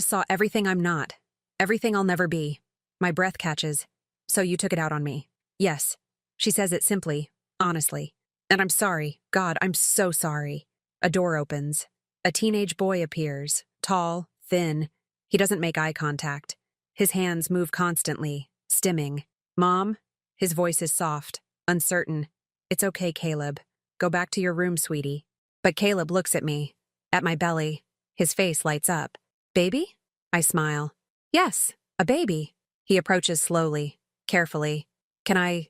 saw everything I'm not. Everything I'll never be. My breath catches. So you took it out on me. Yes. She says it simply, honestly. And I'm sorry. God, I'm so sorry. A door opens. A teenage boy appears. Tall, thin. He doesn't make eye contact. His hands move constantly, stimming. Mom? His voice is soft, uncertain. It's okay, Caleb. Go back to your room, sweetie. But Caleb looks at me, at my belly. His face lights up. Baby? I smile. Yes, a baby. He approaches slowly, carefully. Can I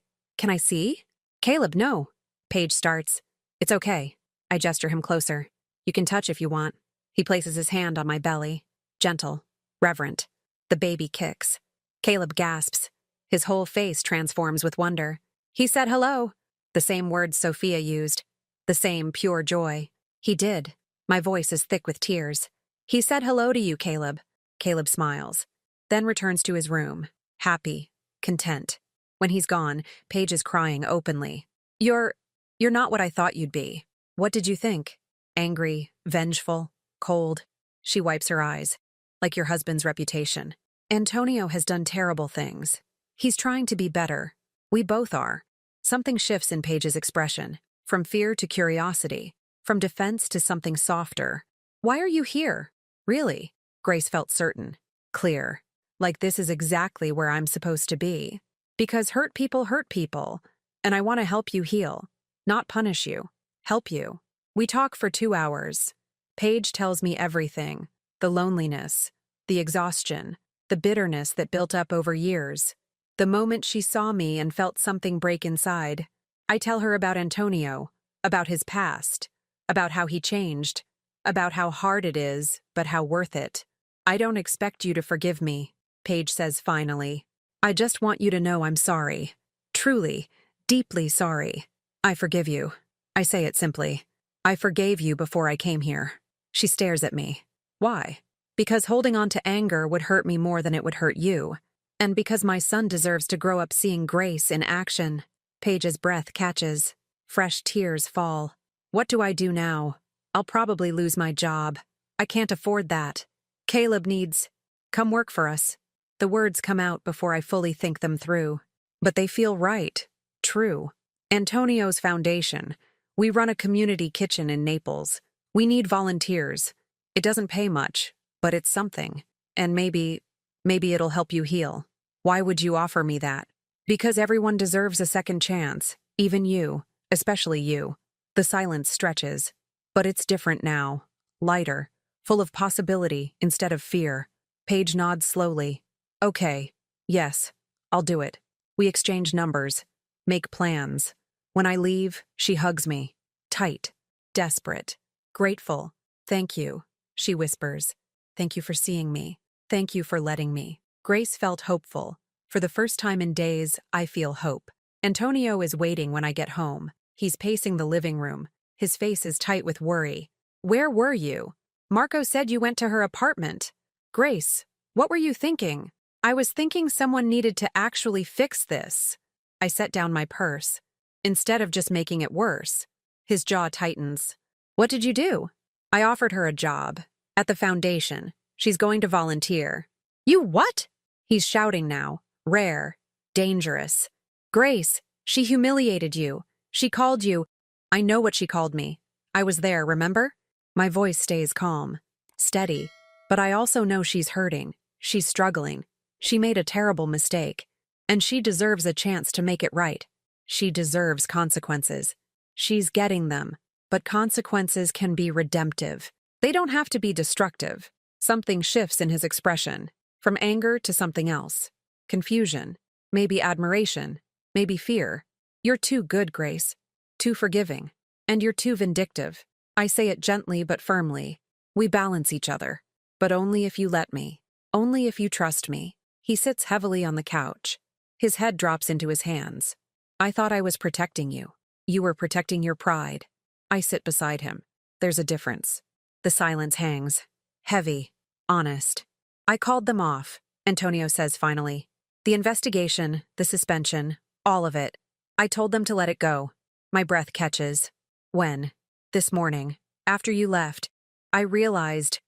see? Caleb, no. Paige starts. It's okay. I gesture him closer. You can touch if you want. He places his hand on my belly. Gentle. Reverent. The baby kicks. Caleb gasps. His whole face transforms with wonder. He said hello. The same words Sophia used. The same pure joy. He did. My voice is thick with tears. He said hello to you, Caleb. Caleb smiles. Then returns to his room. Happy. Content. When he's gone, Paige is crying openly. You're not what I thought you'd be. What did you think? Angry, vengeful, cold. She wipes her eyes. Like your husband's reputation. Antonio has done terrible things. He's trying to be better. We both are. Something shifts in Paige's expression. From fear to curiosity. From defense to something softer. Why are you here? Really? Grace felt certain. Clear. Like this is exactly where I'm supposed to be. Because hurt people. And I want to help you heal. Not punish you. Help you. We talk for 2 hours. Paige tells me everything. The loneliness. The exhaustion. The bitterness that built up over years. The moment she saw me and felt something break inside. I tell her about Antonio. About his past. About how he changed. About how hard it is, but how worth it. I don't expect you to forgive me, Paige says finally. I just want you to know I'm sorry. Truly, deeply sorry. I forgive you. I say it simply. I forgave you before I came here. She stares at me. Why? Because holding on to anger would hurt me more than it would hurt you. And because my son deserves to grow up seeing grace in action. Paige's breath catches. Fresh tears fall. What do I do now? I'll probably lose my job. I can't afford that. Caleb needs. Come work for us. The words come out before I fully think them through. But they feel right. True. Antonio's foundation. We run a community kitchen in Naples. We need volunteers. It doesn't pay much, but it's something. And maybe it'll help you heal. Why would you offer me that? Because everyone deserves a second chance. Even you. Especially you. The silence stretches. But it's different now. Lighter. Full of possibility instead of fear. Paige nods slowly. Okay. Yes. I'll do it. We exchange numbers. Make plans. When I leave, she hugs me. Tight. Desperate. Grateful. Thank you, she whispers. Thank you for seeing me. Thank you for letting me. Grace felt hopeful. For the first time in days, I feel hope. Antonio is waiting when I get home. He's pacing the living room. His face is tight with worry. Where were you? Marco said you went to her apartment. Grace, what were you thinking? I was thinking someone needed to actually fix this. I set down my purse. Instead of just making it worse. His jaw tightens. What did you do? I offered her a job. At the foundation. She's going to volunteer. You what? He's shouting now. Rare. Dangerous. Grace, she humiliated you. She called you. I know what she called me. I was there, remember? My voice stays calm, steady, but I also know she's hurting. She's struggling. She made a terrible mistake, and she deserves a chance to make it right. She deserves consequences. She's getting them, but consequences can be redemptive. They don't have to be destructive. Something shifts in his expression, from anger to something else. Confusion, maybe admiration, maybe fear. You're too good, Grace. Too forgiving. And you're too vindictive. I say it gently but firmly. We balance each other. But only if you let me. Only if you trust me. He sits heavily on the couch. His head drops into his hands. I thought I was protecting you. You were protecting your pride. I sit beside him. There's a difference. The silence hangs. Heavy. Honest. I called them off, Antonio says finally. The investigation, the suspension, all of it. I told them to let it go. My breath catches. When? This morning. After you left. I realized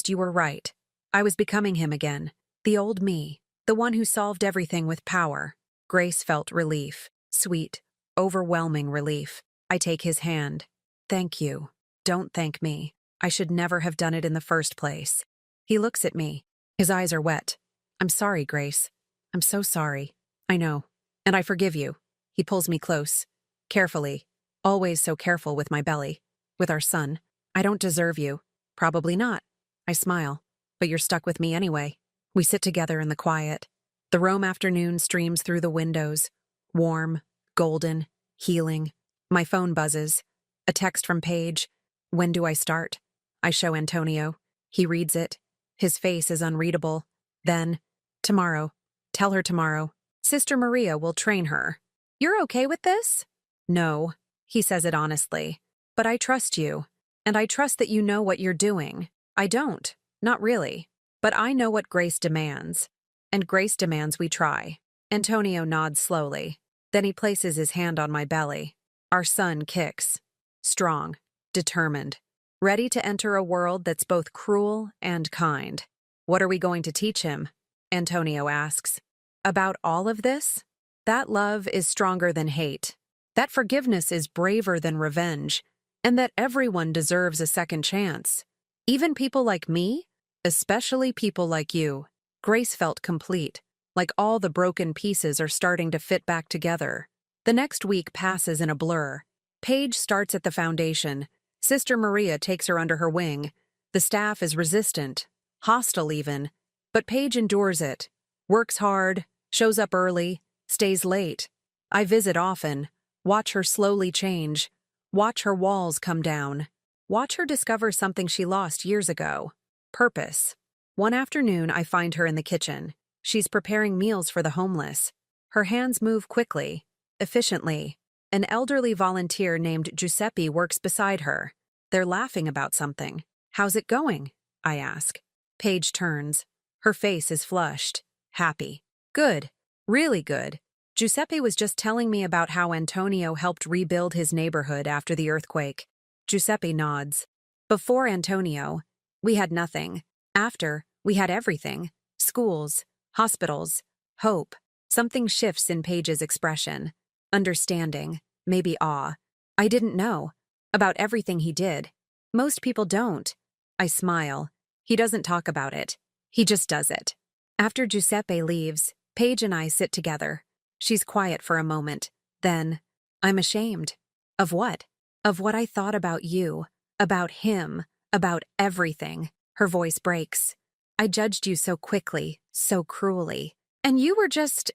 you were right. I was becoming him again. The old me. The one who solved everything with power. Grace felt relief. Sweet, overwhelming relief. I take his hand. Thank you. Don't thank me. I should never have done it in the first place. He looks at me. His eyes are wet. I'm sorry, Grace. I'm so sorry. I know. And I forgive you. He pulls me close. Carefully. Always so careful with my belly. With our son. I don't deserve you. Probably not. I smile. But you're stuck with me anyway. We sit together in the quiet. The Rome afternoon streams through the windows. Warm, golden, healing. My phone buzzes. A text from Paige. When do I start? I show Antonio. He reads it. His face is unreadable. Then, tomorrow. Tell her tomorrow. Sister Maria will train her. You're okay with this? No. He says it honestly. But I trust you. And I trust that you know what you're doing. I don't. Not really. But I know what Grace demands. And Grace demands we try. Antonio nods slowly. Then he places his hand on my belly. Our son kicks. Strong. Determined. Ready to enter a world that's both cruel and kind. What are we going to teach him? Antonio asks. About all of this? That love is stronger than hate. That forgiveness is braver than revenge. And that everyone deserves a second chance. Even people like me, especially people like you. Grace felt complete, like all the broken pieces are starting to fit back together. The next week passes in a blur. Paige starts at the foundation. Sister Maria takes her under her wing. The staff is resistant, hostile even. But Paige endures it, works hard, shows up early, stays late. I visit often, watch her slowly change, watch her walls come down, watch her discover something she lost years ago. Purpose. One afternoon, I find her in the kitchen. She's preparing meals for the homeless. Her hands move quickly, efficiently. An elderly volunteer named Giuseppe works beside her. They're laughing about something. How's it going? I ask. Paige turns. Her face is flushed. Happy. Good. Really good. Giuseppe was just telling me about how Antonio helped rebuild his neighborhood after the earthquake. Giuseppe nods. Before Antonio, we had nothing. After, we had everything. Schools, hospitals, hope. Something shifts in Paige's expression. Understanding, maybe awe. I didn't know. About everything he did. Most people don't. I smile. He doesn't talk about it. He just does it. After Giuseppe leaves, Paige and I sit together. She's quiet for a moment. Then, I'm ashamed. Of what? Of what I thought about you, about him, about everything. Her voice breaks. I judged you so quickly, so cruelly. And you were just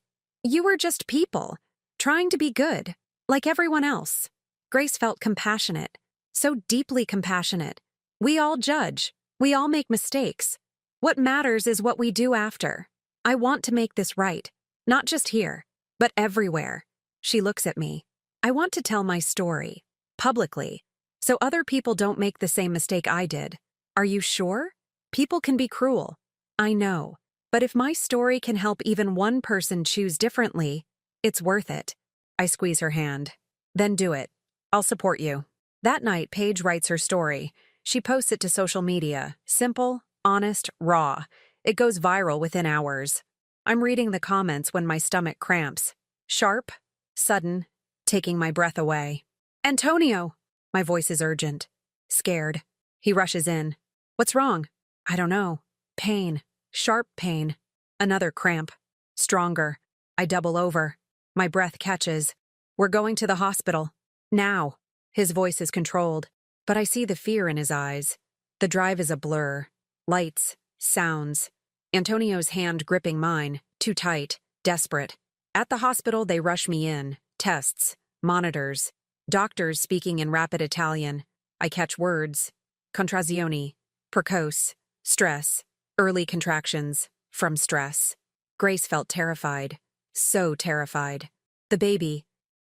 people, trying to be good, like everyone else. Grace felt compassionate, so deeply compassionate. We all judge. We all make mistakes. What matters is what we do after. I want to make this right, not just here, but everywhere. She looks at me. I want to tell my story, publicly, so other people don't make the same mistake I did. Are you sure? People can be cruel. I know. But if my story can help even one person choose differently, it's worth it. I squeeze her hand. Then do it. I'll support you. That night, Paige writes her story. She posts it to social media. Simple, Honest, raw. It goes viral within hours. I'm reading the comments when my stomach cramps. Sharp, sudden, taking my breath away. Antonio! My voice is urgent. Scared. He rushes in. What's wrong? I don't know. Pain. Sharp pain. Another cramp. Stronger. I double over. My breath catches. We're going to the hospital. Now. His voice is controlled, but I see the fear in his eyes. The drive is a blur. Lights. Sounds. Antonio's hand gripping mine, too tight, desperate. At the hospital, they rush me in. Tests. Monitors. Doctors speaking in rapid Italian. I catch words. Contrazioni. Precoce. Stress. Early contractions. From stress. Grace felt terrified. So terrified.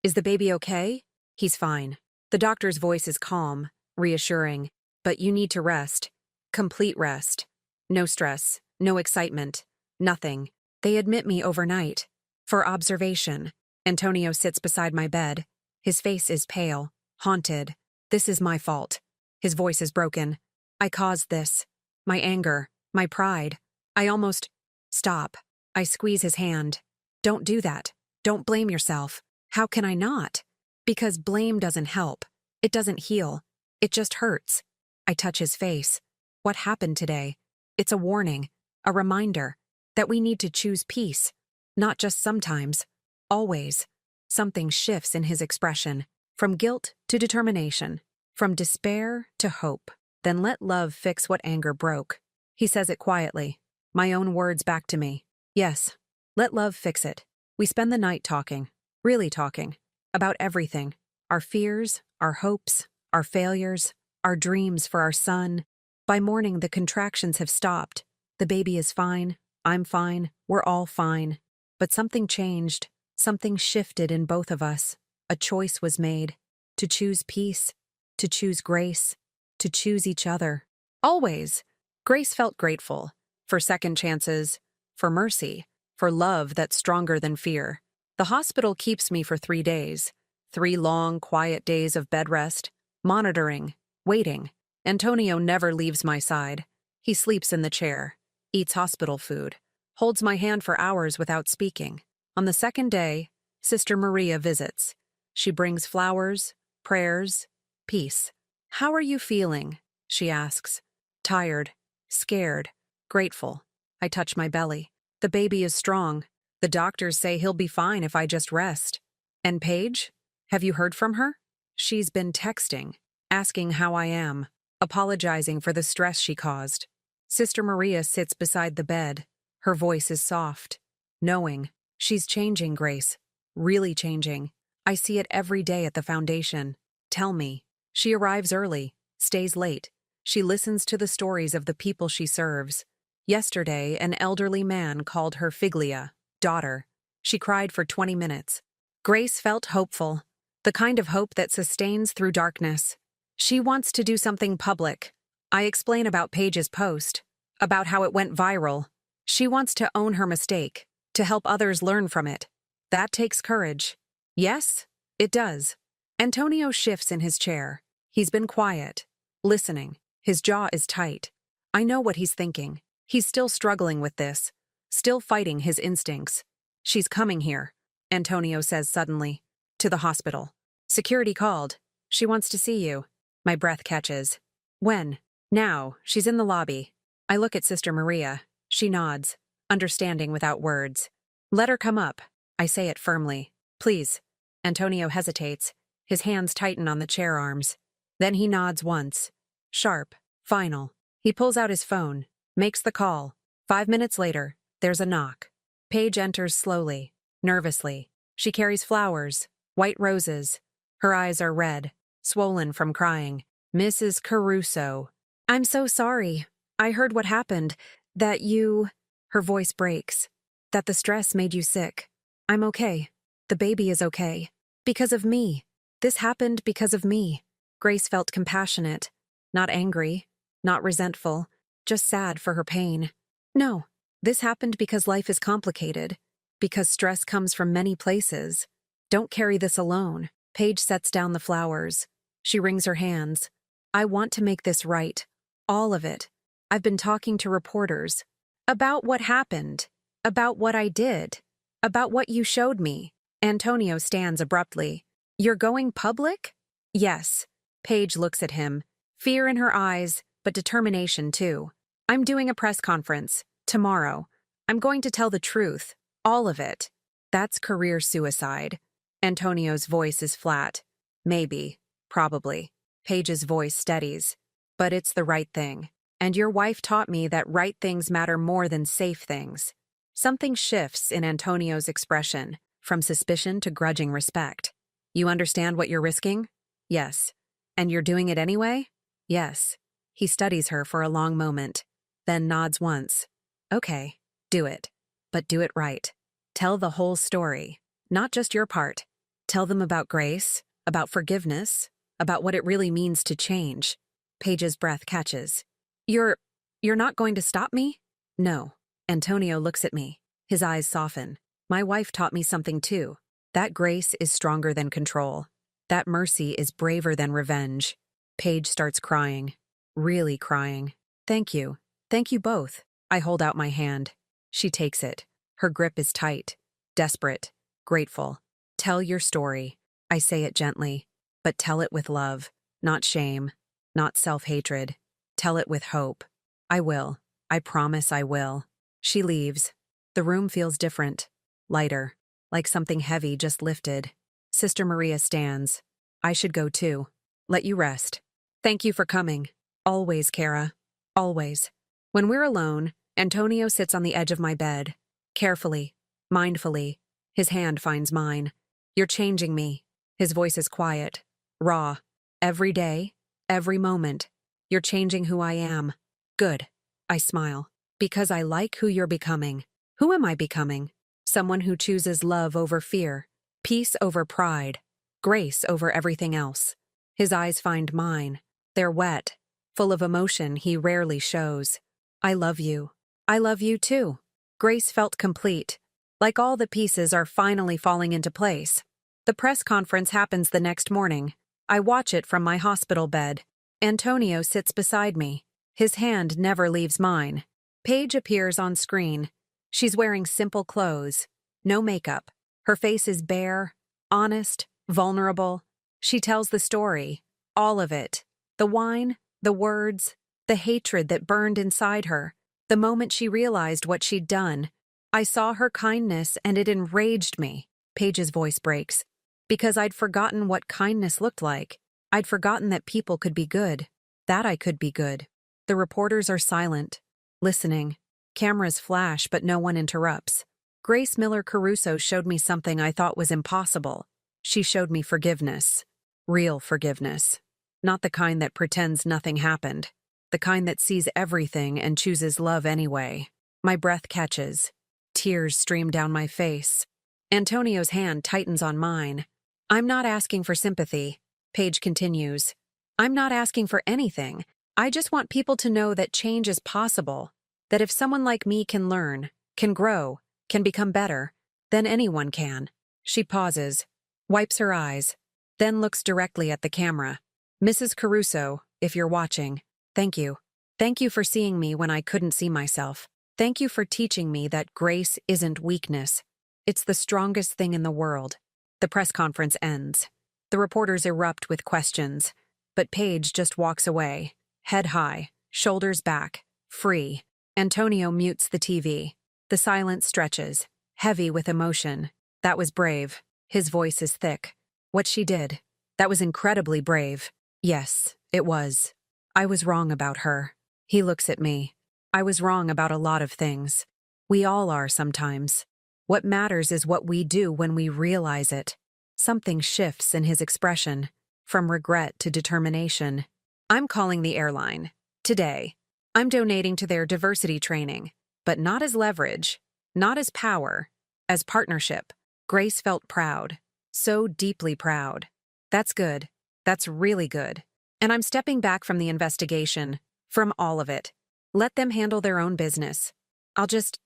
Is the baby okay? He's fine. The doctor's voice is calm, reassuring. But you need to rest. Complete rest. No stress. No excitement. Nothing. They admit me overnight. For observation. Antonio sits beside my bed. His face is pale. Haunted. This is my fault. His voice is broken. I caused this. My anger. My pride. I almost... Stop. I squeeze his hand. Don't do that. Don't blame yourself. How can I not? Because blame doesn't help. It doesn't heal. It just hurts. I touch his face. What happened today? It's a warning. A reminder. That we need to choose peace. Not just sometimes. Always. Something shifts in his expression. From guilt to determination. From despair to hope. Then let love fix what anger broke. He says it quietly. My own words back to me. Yes. Let love fix it. We spend the night talking. Really talking. About everything. Our fears, our hopes, our failures, our dreams for our son. By morning, the contractions have stopped. The baby is fine. I'm fine. We're all fine. But something changed. Something shifted in both of us. A choice was made. To choose peace. To choose grace. To choose each other. Always. Grace felt grateful. For second chances. For mercy. For love that's stronger than fear. The hospital keeps me for 3 days. 3 long, quiet days of bed rest. Monitoring. Waiting. Antonio never leaves my side. He sleeps in the chair. Eats hospital food. Holds my hand for hours without speaking. On the 2nd day, Sister Maria visits. She brings flowers, prayers, peace. How are you feeling? She asks. Tired, scared, grateful. I touch my belly. The baby is strong. The doctors say he'll be fine if I just rest. And Paige? Have you heard from her? She's been texting, asking how I am, apologizing for the stress she caused. Sister Maria sits beside the bed. Her voice is soft, knowing. She's changing, Grace. Really changing. I see it every day at the foundation. Tell me. She arrives early, stays late. She listens to the stories of the people she serves. Yesterday, an elderly man called her Figlia, daughter. She cried for 20 minutes. Grace felt hopeful, the kind of hope that sustains through darkness. She wants to do something public. I explain about Paige's post, about how it went viral. She wants to own her mistake, to help others learn from it. That takes courage. Yes, it does. Antonio shifts in his chair. He's been quiet, listening. His jaw is tight. I know what he's thinking. He's still struggling with this, still fighting his instincts. She's coming here, Antonio says suddenly. To the hospital. Security called. She wants to see you. My breath catches. When? Now. She's in the lobby. I look at Sister Maria. She nods, understanding without words. Let her come up. I say it firmly. Please. Antonio hesitates. His hands tighten on the chair arms. Then he nods once. Sharp. Final. He pulls out his phone. Makes the call. 5 minutes later, there's a knock. Paige enters slowly, nervously. She carries flowers, white roses. Her eyes are red, swollen from crying. Mrs. Caruso. I'm so sorry. I heard what happened. That you... Her voice breaks. That the stress made you sick. I'm okay. The baby is okay. Because of me. This happened because of me. Grace felt compassionate. Not angry. Not resentful. Just sad for her pain. No. This happened because life is complicated. Because stress comes from many places. Don't carry this alone. Paige sets down the flowers. She wrings her hands. I want to make this right. All of it. I've been talking to reporters. About what happened. About what I did. About what you showed me. Antonio stands abruptly. You're going public? Yes. Paige looks at him. Fear in her eyes, but determination too. I'm doing a press conference. Tomorrow. I'm going to tell the truth. All of it. That's career suicide. Antonio's voice is flat. Maybe. Probably. Paige's voice steadies. But it's the right thing. And your wife taught me that right things matter more than safe things. Something shifts in Antonio's expression, from suspicion to grudging respect. You understand what you're risking? Yes. And you're doing it anyway? Yes. He studies her for a long moment, then nods once. Okay, do it. But do it right. Tell the whole story, not just your part. Tell them about grace, about forgiveness, about what it really means to change. Paige's breath catches. You're not going to stop me? No. Antonio looks at me. His eyes soften. My wife taught me something too. That grace is stronger than control. That mercy is braver than revenge. Paige starts crying. Really crying. Thank you. Thank you both. I hold out my hand. She takes it. Her grip is tight. Desperate. Grateful. Tell your story. I say it gently. But tell it with love. Not shame. Not self-hatred. Tell it with hope. I will. I promise I will. She leaves. The room feels different. Lighter. Like something heavy just lifted. Sister Maria stands. I should go too. Let you rest. Thank you for coming. Always, Kara. Always. When we're alone, Antonio sits on the edge of my bed. Carefully. Mindfully. His hand finds mine. You're changing me. His voice is quiet. Raw. Every day. Every moment. You're changing who I am. Good. I smile. Because I like who you're becoming. Who am I becoming? Someone who chooses love over fear, peace over pride, grace over everything else. His eyes find mine. They're wet, full of emotion he rarely shows. I love you. I love you too. Grace felt complete, like all the pieces are finally falling into place. The press conference happens the next morning. I watch it from my hospital bed. Antonio sits beside me. His hand never leaves mine. Paige appears on screen. She's wearing simple clothes, no makeup. Her face is bare, honest, vulnerable. She tells the story, all of it. The whine, the words, the hatred that burned inside her. The moment she realized what she'd done, I saw her kindness and it enraged me. Paige's voice breaks. Because I'd forgotten what kindness looked like. I'd forgotten that people could be good. That I could be good. The reporters are silent, listening. Cameras flash, but no one interrupts. Grace Miller Caruso showed me something I thought was impossible. She showed me forgiveness. Real forgiveness. Not the kind that pretends nothing happened. The kind that sees everything and chooses love anyway. My breath catches. Tears stream down my face. Antonio's hand tightens on mine. I'm not asking for sympathy. Paige continues. I'm not asking for anything. I just want people to know that change is possible. That if someone like me can learn, can grow, can become better, then anyone can. She pauses, wipes her eyes, then looks directly at the camera. Mrs. Caruso, if you're watching, thank you. Thank you for seeing me when I couldn't see myself. Thank you for teaching me that grace isn't weakness. It's the strongest thing in the world. The press conference ends. The reporters erupt with questions, but Paige just walks away, head high, shoulders back, free. Antonio mutes the TV. The silence stretches, heavy with emotion. That was brave. His voice is thick. What she did. That was incredibly brave. Yes, it was. I was wrong about her. He looks at me. I was wrong about a lot of things. We all are sometimes. What matters is what we do when we realize it. Something shifts in his expression, from regret to determination. I'm calling the airline. Today. I'm donating to their diversity training, but not as leverage, not as power, as partnership. Grace felt proud, so deeply proud. That's good. That's really good. And I'm stepping back from the investigation, from all of it. Let them handle their own business. I'll just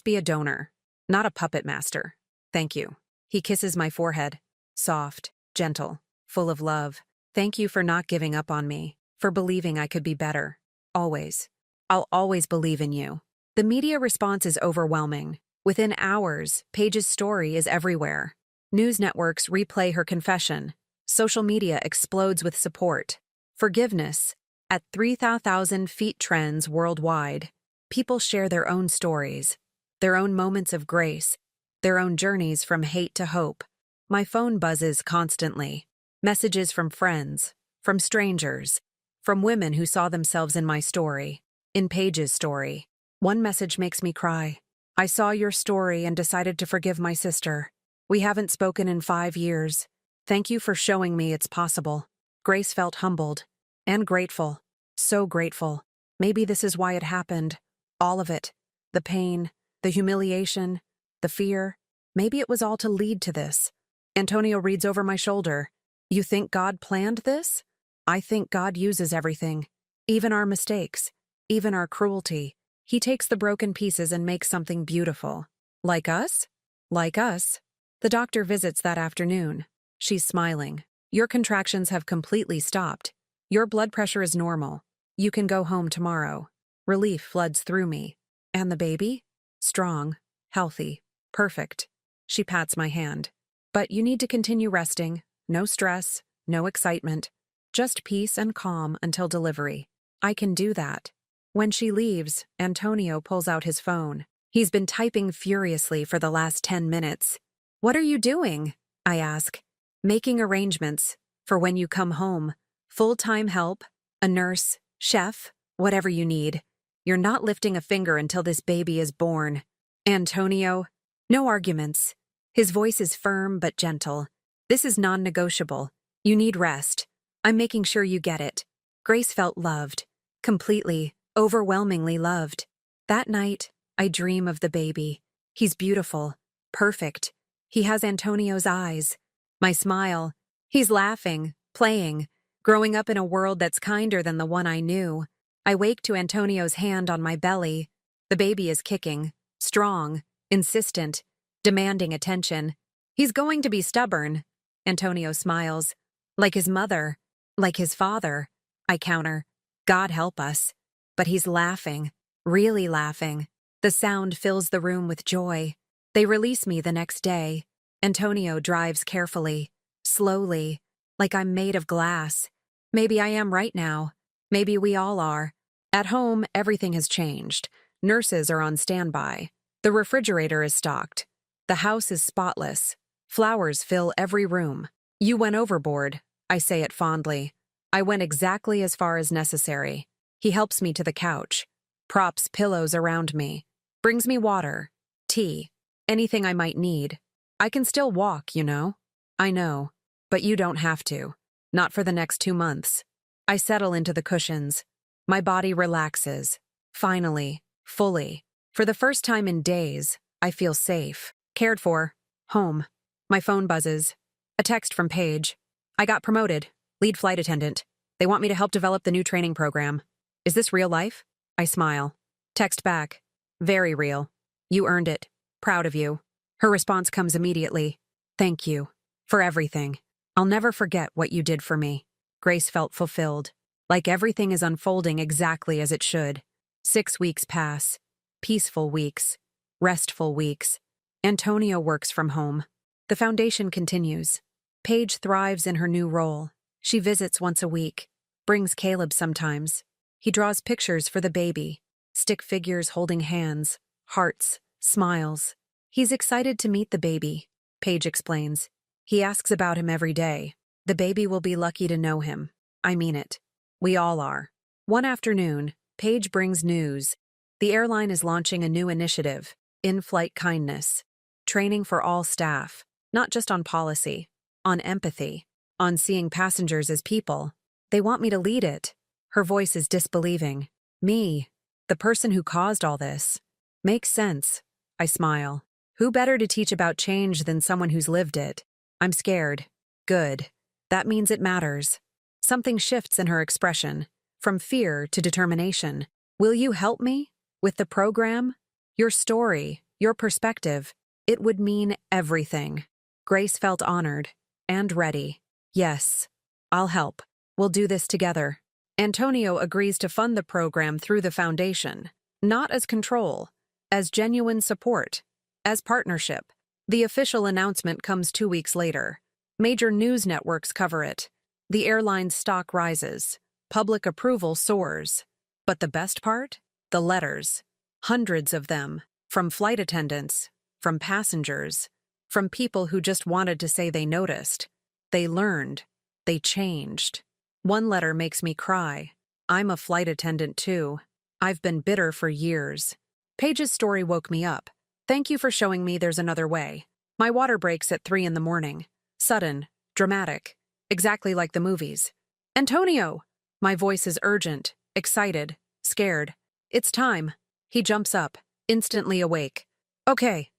be a donor, not a puppet master. Thank you. He kisses my forehead, soft, gentle, full of love. Thank you for not giving up on me, for believing I could be better. Always. I'll always believe in you. The media response is overwhelming. Within hours, Paige's story is everywhere. News networks replay her confession. Social media explodes with support. Forgiveness. At 3,000 feet trends worldwide. People share their own stories, their own moments of grace, their own journeys from hate to hope. My phone buzzes constantly. Messages from friends, from strangers, from women who saw themselves in my story, in Paige's story. One message makes me cry. I saw your story and decided to forgive my sister. We haven't spoken in 5 years. Thank you for showing me it's possible. Grace felt humbled and grateful. So grateful. Maybe this is why it happened. All of it. The pain, the humiliation, the fear. Maybe it was all to lead to this. Antonio reads over my shoulder. You think God planned this? I think God uses everything. Even our mistakes. Even our cruelty. He takes the broken pieces and makes something beautiful. Like us? Like us. The doctor visits that afternoon. She's smiling. Your contractions have completely stopped. Your blood pressure is normal. You can go home tomorrow. Relief floods through me. And the baby? Strong, healthy, perfect. She pats my hand. But you need to continue resting. No stress, no excitement. Just peace and calm until delivery. I can do that. When she leaves, Antonio pulls out his phone. He's been typing furiously for the last 10 minutes. What are you doing? I ask. Making arrangements for when you come home. Full-time help, a nurse, chef, whatever you need. You're not lifting a finger until this baby is born. Antonio, no arguments. His voice is firm but gentle. This is non-negotiable. You need rest. I'm making sure you get it. Grace felt loved. Completely, overwhelmingly loved. That night, I dream of the baby. He's beautiful, perfect. He has Antonio's eyes. My smile. He's laughing, playing, growing up in a world that's kinder than the one I knew. I wake to Antonio's hand on my belly. The baby is kicking, strong, insistent, demanding attention. He's going to be stubborn. Antonio smiles. Like his mother, like his father. I counter. God help us. But he's laughing, really laughing. The sound fills the room with joy. They release me the next day. Antonio drives carefully, slowly, like I'm made of glass. Maybe I am right now. Maybe we all are. At home, everything has changed. Nurses are on standby. The refrigerator is stocked. The house is spotless. Flowers fill every room. You went overboard. I say it fondly. I went exactly as far as necessary. He helps me to the couch, props pillows around me, brings me water, tea, anything I might need. I can still walk, you know. I know, but you don't have to. Not for the next 2 months. I settle into the cushions. My body relaxes. Finally, fully. For the first time in days, I feel safe, cared for, home. My phone buzzes. A text from Paige. I got promoted. Lead flight attendant. They want me to help develop the new training program. Is this real life? I smile. Text back. Very real. You earned it. Proud of you. Her response comes immediately. Thank you. For everything. I'll never forget what you did for me. Grace felt fulfilled. Like everything is unfolding exactly as it should. 6 weeks pass. Peaceful weeks. Restful weeks. Antonio works from home. The foundation continues. Paige thrives in her new role. She visits once a week. Brings Caleb sometimes. He draws pictures for the baby. Stick figures holding hands. Hearts. Smiles. He's excited to meet the baby. Paige explains. He asks about him every day. The baby will be lucky to know him. I mean it. We all are. One afternoon, Paige brings news. The airline is launching a new initiative, in-flight kindness. Training for all staff, not just on policy, on empathy, on seeing passengers as people. They want me to lead it. Her voice is disbelieving. Me, the person who caused all this. Makes sense. I smile. Who better to teach about change than someone who's lived it? I'm scared. Good. That means it matters. Something shifts in her expression, from fear to determination. Will you help me? With the program? Your story, your perspective. It would mean everything. Grace felt honored and ready. Yes, I'll help. We'll do this together. Antonio agrees to fund the program through the foundation, not as control, as genuine support, as partnership. The official announcement comes 2 weeks later. Major news networks cover it. The airline's stock rises. Public approval soars. But the best part? The letters. Hundreds of them. From flight attendants. From passengers. From people who just wanted to say they noticed. They learned. They changed. One letter makes me cry. I'm a flight attendant too. I've been bitter for years. Paige's story woke me up. Thank you for showing me there's another way. My water breaks at 3 in the morning. Sudden. Dramatic. Exactly like the movies. Antonio! My voice is urgent, excited, scared. It's time. He jumps up, instantly awake. Okay.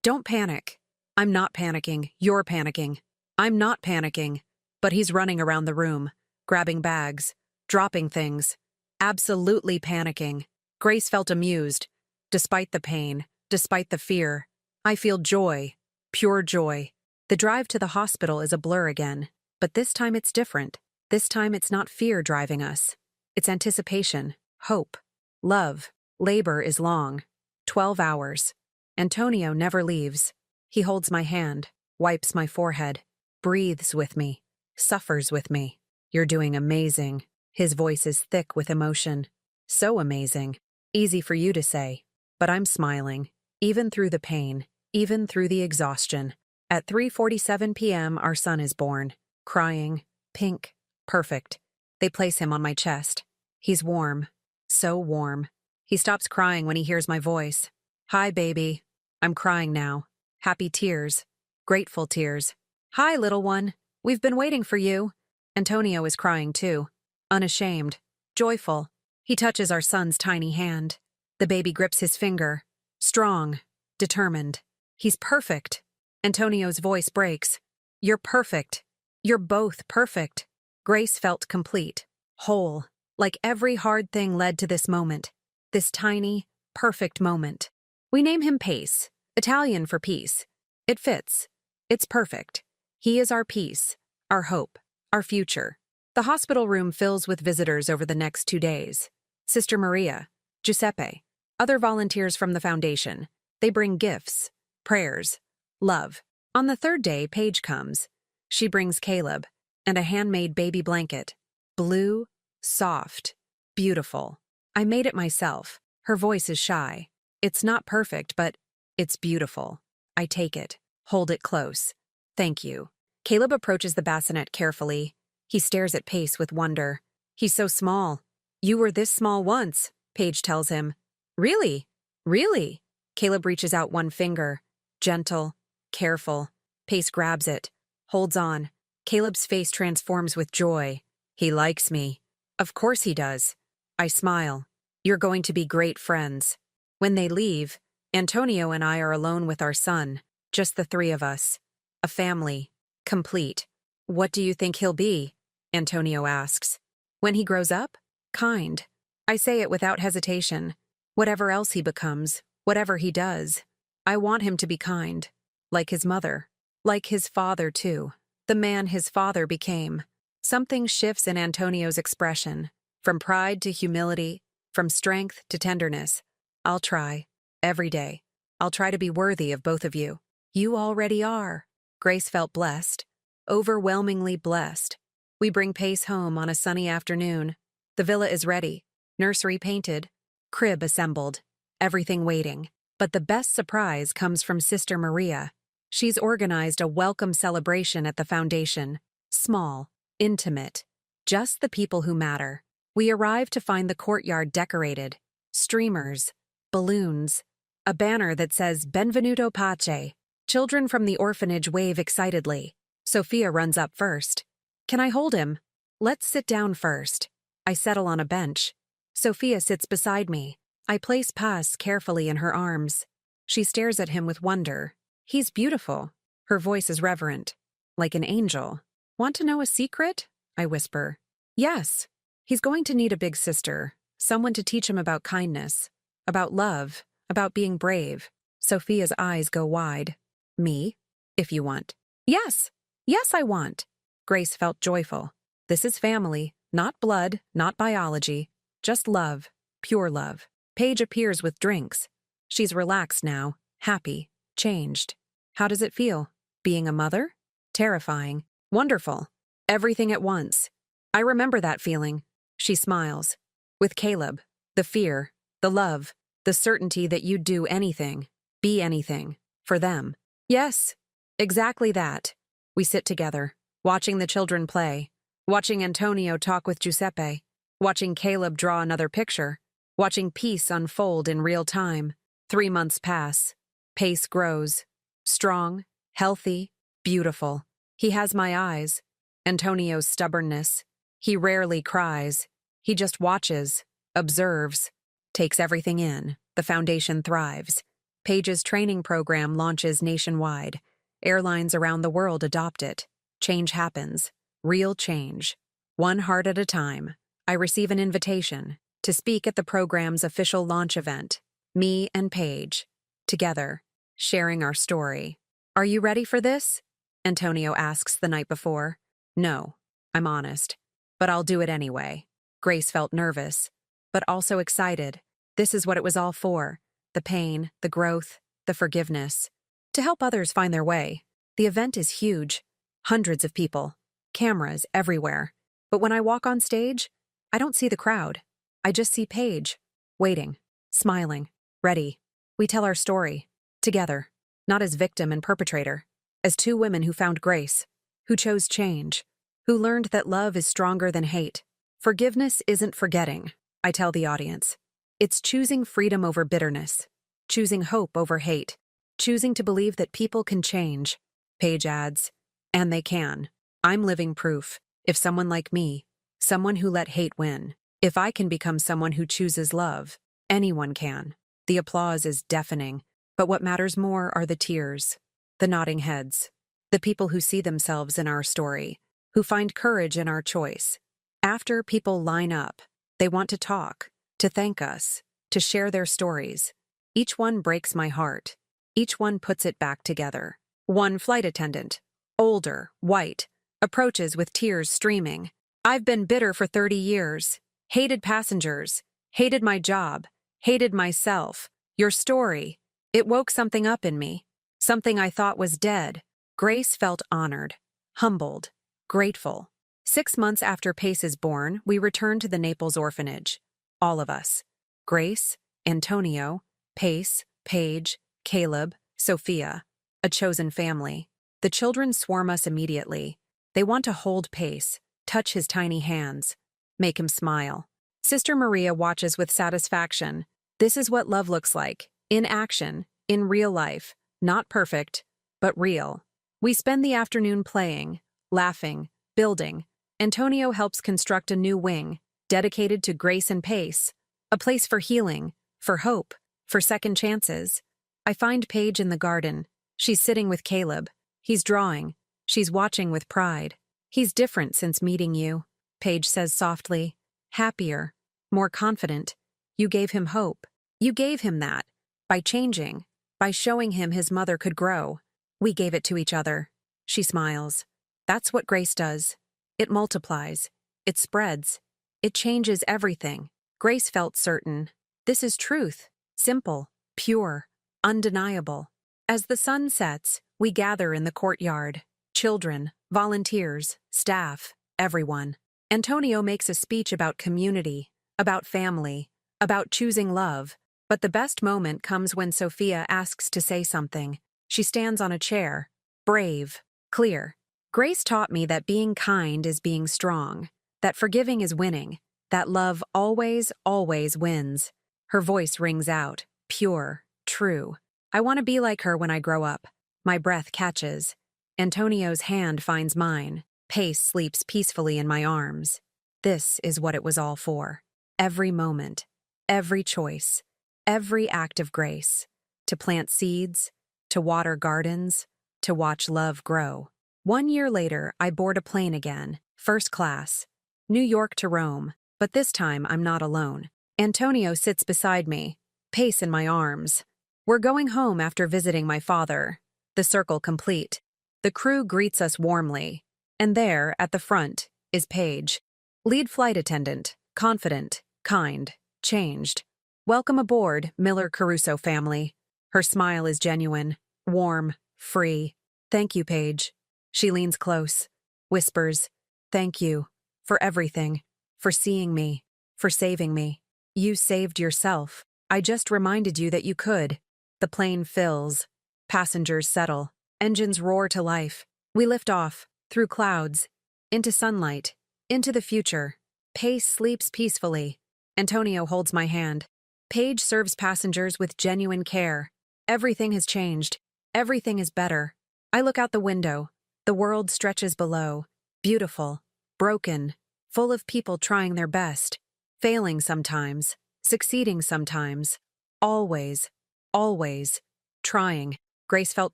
Don't panic. I'm not panicking. You're panicking. I'm not panicking. But he's running around the room, grabbing bags, dropping things. Absolutely panicking. Grace felt amused. Despite the pain, despite the fear, I feel joy. Pure joy. The drive to the hospital is a blur again. But this time it's different. This time it's not fear driving us. It's anticipation, hope, love. Labor is long. 12 hours. Antonio never leaves. He holds my hand, wipes my forehead, breathes with me, suffers with me. You're doing amazing. His voice is thick with emotion. So amazing. Easy for you to say. But I'm smiling, even through the pain, even through the exhaustion. At 3:47 p.m., our son is born. Crying, pink, perfect. They place him on my chest. He's warm. So warm. He stops crying when he hears my voice. Hi, baby. I'm crying now. Happy tears. Grateful tears. Hi, little one. We've been waiting for you. Antonio is crying too. Unashamed. Joyful. He touches our son's tiny hand. The baby grips his finger. Strong. Determined. He's perfect. Antonio's voice breaks. You're perfect. You're both perfect. Grace felt complete. Whole. Like every hard thing led to this moment. This tiny, perfect moment. We name him Pace, Italian for peace. It fits. It's perfect. He is our peace, our hope, our future. The hospital room fills with visitors over the next 2 days. Sister Maria, Giuseppe, other volunteers from the foundation. They bring gifts, prayers, love. On the 3rd day, Paige comes. She brings Caleb and a handmade baby blanket. Blue, soft, beautiful. I made it myself. Her voice is shy. It's not perfect, but it's beautiful. I take it, hold it close. Thank you. Caleb approaches the bassinet carefully. He stares at Pace with wonder. He's so small. You were this small once, Paige tells him. Really? Really? Caleb reaches out one finger. Gentle, careful. Pace grabs it, holds on. Caleb's face transforms with joy. He likes me. Of course he does. I smile. You're going to be great friends. When they leave, Antonio and I are alone with our son, just the 3 of us. A family. Complete. What do you think he'll be? Antonio asks. When he grows up? Kind. I say it without hesitation. Whatever else he becomes, whatever he does, I want him to be kind. Like his mother. Like his father, too. The man his father became. Something shifts in Antonio's expression. From pride to humility, from strength to tenderness. I'll try. Every day. I'll try to be worthy of both of you. You already are. Grace felt blessed. Overwhelmingly blessed. We bring Pace home on a sunny afternoon. The villa is ready. Nursery painted. Crib assembled. Everything waiting. But the best surprise comes from Sister Maria. She's organized a welcome celebration at the foundation. Small. Intimate. Just the people who matter. We arrive to find the courtyard decorated. Streamers. Balloons. A banner that says Benvenuto Pace. Children from the orphanage wave excitedly. Sophia runs up first. Can I hold him? Let's sit down first. I settle on a bench. Sophia sits beside me. I place Paz carefully in her arms. She stares at him with wonder. He's beautiful. Her voice is reverent. Like an angel. Want to know a secret? I whisper. Yes. He's going to need a big sister. Someone to teach him about kindness. About love. About being brave. Sophia's eyes go wide. Me? If you want. Yes. Yes, I want. Grace felt joyful. This is family, Not blood, not biology, just love, pure love. Paige appears with drinks. She's relaxed now, happy, changed. How does it feel? Being a mother? Terrifying. Wonderful. Everything at once. I remember that feeling. She smiles. With Caleb, the fear, the love, the certainty that you'd do anything, be anything, for them. Yes, exactly that. We sit together, watching the children play, watching Antonio talk with Giuseppe, watching Caleb draw another picture, watching peace unfold in real time. 3 months pass. Pace grows. Strong, healthy, beautiful. He has my eyes. Antonio's stubbornness. He rarely cries. He just watches, observes, takes everything in. The foundation thrives. Paige's training program launches nationwide. Airlines around the world adopt it. Change happens. Real change. One heart at a time. I receive an invitation to speak at the program's official launch event. Me and Paige. Together. Sharing our story. Are you ready for this? Antonio asks the night before. No, I'm honest. But I'll do it anyway. Grace felt nervous, but also excited. This is what it was all for. The pain, the growth, the forgiveness. To help others find their way. The event is huge. Hundreds of people. Cameras everywhere. But when I walk on stage, I don't see the crowd. I just see Paige. Waiting. Smiling. Ready. We tell our story. Together. Not as victim and perpetrator. As 2 women who found grace. Who chose change. Who learned that love is stronger than hate. Forgiveness isn't forgetting, I tell the audience. It's choosing freedom over bitterness. Choosing hope over hate. Choosing to believe that people can change. Paige adds, and they can. I'm living proof. If someone like me, someone who let hate win, if I can become someone who chooses love, anyone can. The applause is deafening, but what matters more are the tears, the nodding heads, the people who see themselves in our story, who find courage in our choice. After people line up, they want to talk, to thank us, to share their stories. Each one breaks my heart. Each one puts it back together. One flight attendant, older, white, approaches with tears streaming. I've been bitter for 30 years. Hated passengers. Hated my job. Hated myself. Your story. It woke something up in me. Something I thought was dead. Grace felt honored, humbled, grateful. 6 months after Pace is born, we return to the Naples orphanage. All of us. Grace, Antonio, Pace, Paige, Caleb, Sophia. A chosen family. The children swarm us immediately. They want to hold Pace, touch his tiny hands, make him smile. Sister Maria watches with satisfaction. This is what love looks like. In action, in real life. Not perfect, but real. We spend the afternoon playing, laughing, building. Antonio helps construct a new wing, dedicated to Grace and Pace. A place for healing, for hope, for second chances. I find Paige in the garden. She's sitting with Caleb. He's drawing. She's watching with pride. He's different since meeting you, Paige says softly. Happier, more confident. You gave him hope. You gave him that. By changing, by showing him his mother could grow. We gave it to each other. She smiles. That's what grace does. It multiplies. It spreads. It changes everything. Grace felt certain. This is truth. Simple, pure, undeniable. As the sun sets, we gather in the courtyard. Children, volunteers, staff, everyone. Antonio makes a speech about community, about family, about choosing love. But the best moment comes when Sophia asks to say something. She stands on a chair. Brave, clear. Grace taught me that being kind is being strong, that forgiving is winning, that love always, always wins. Her voice rings out, pure, true. I want to be like her when I grow up. My breath catches. Antonio's hand finds mine. Pace sleeps peacefully in my arms. This is what it was all for. Every moment, every choice, every act of grace. To plant seeds, to water gardens, to watch love grow. 1 year later, I board a plane again, first class. New York to Rome, but this time I'm not alone. Antonio sits beside me, Pace in my arms. We're going home after visiting my father. The circle complete. The crew greets us warmly. And there, at the front, is Paige. Lead flight attendant, confident, kind, changed. Welcome aboard, Miller Caruso family. Her smile is genuine, warm, free. Thank you, Paige. She leans close, whispers, thank you, for everything, for seeing me, for saving me. You saved yourself. I just reminded you that you could. The plane fills. Passengers settle. Engines roar to life. We lift off, through clouds, into sunlight, into the future. Pace sleeps peacefully. Antonio holds my hand. Paige serves passengers with genuine care. Everything has changed. Everything is better. I look out the window. The world stretches below. Beautiful, broken, full of people trying their best. Failing sometimes, succeeding sometimes. Always, always, trying. Grace felt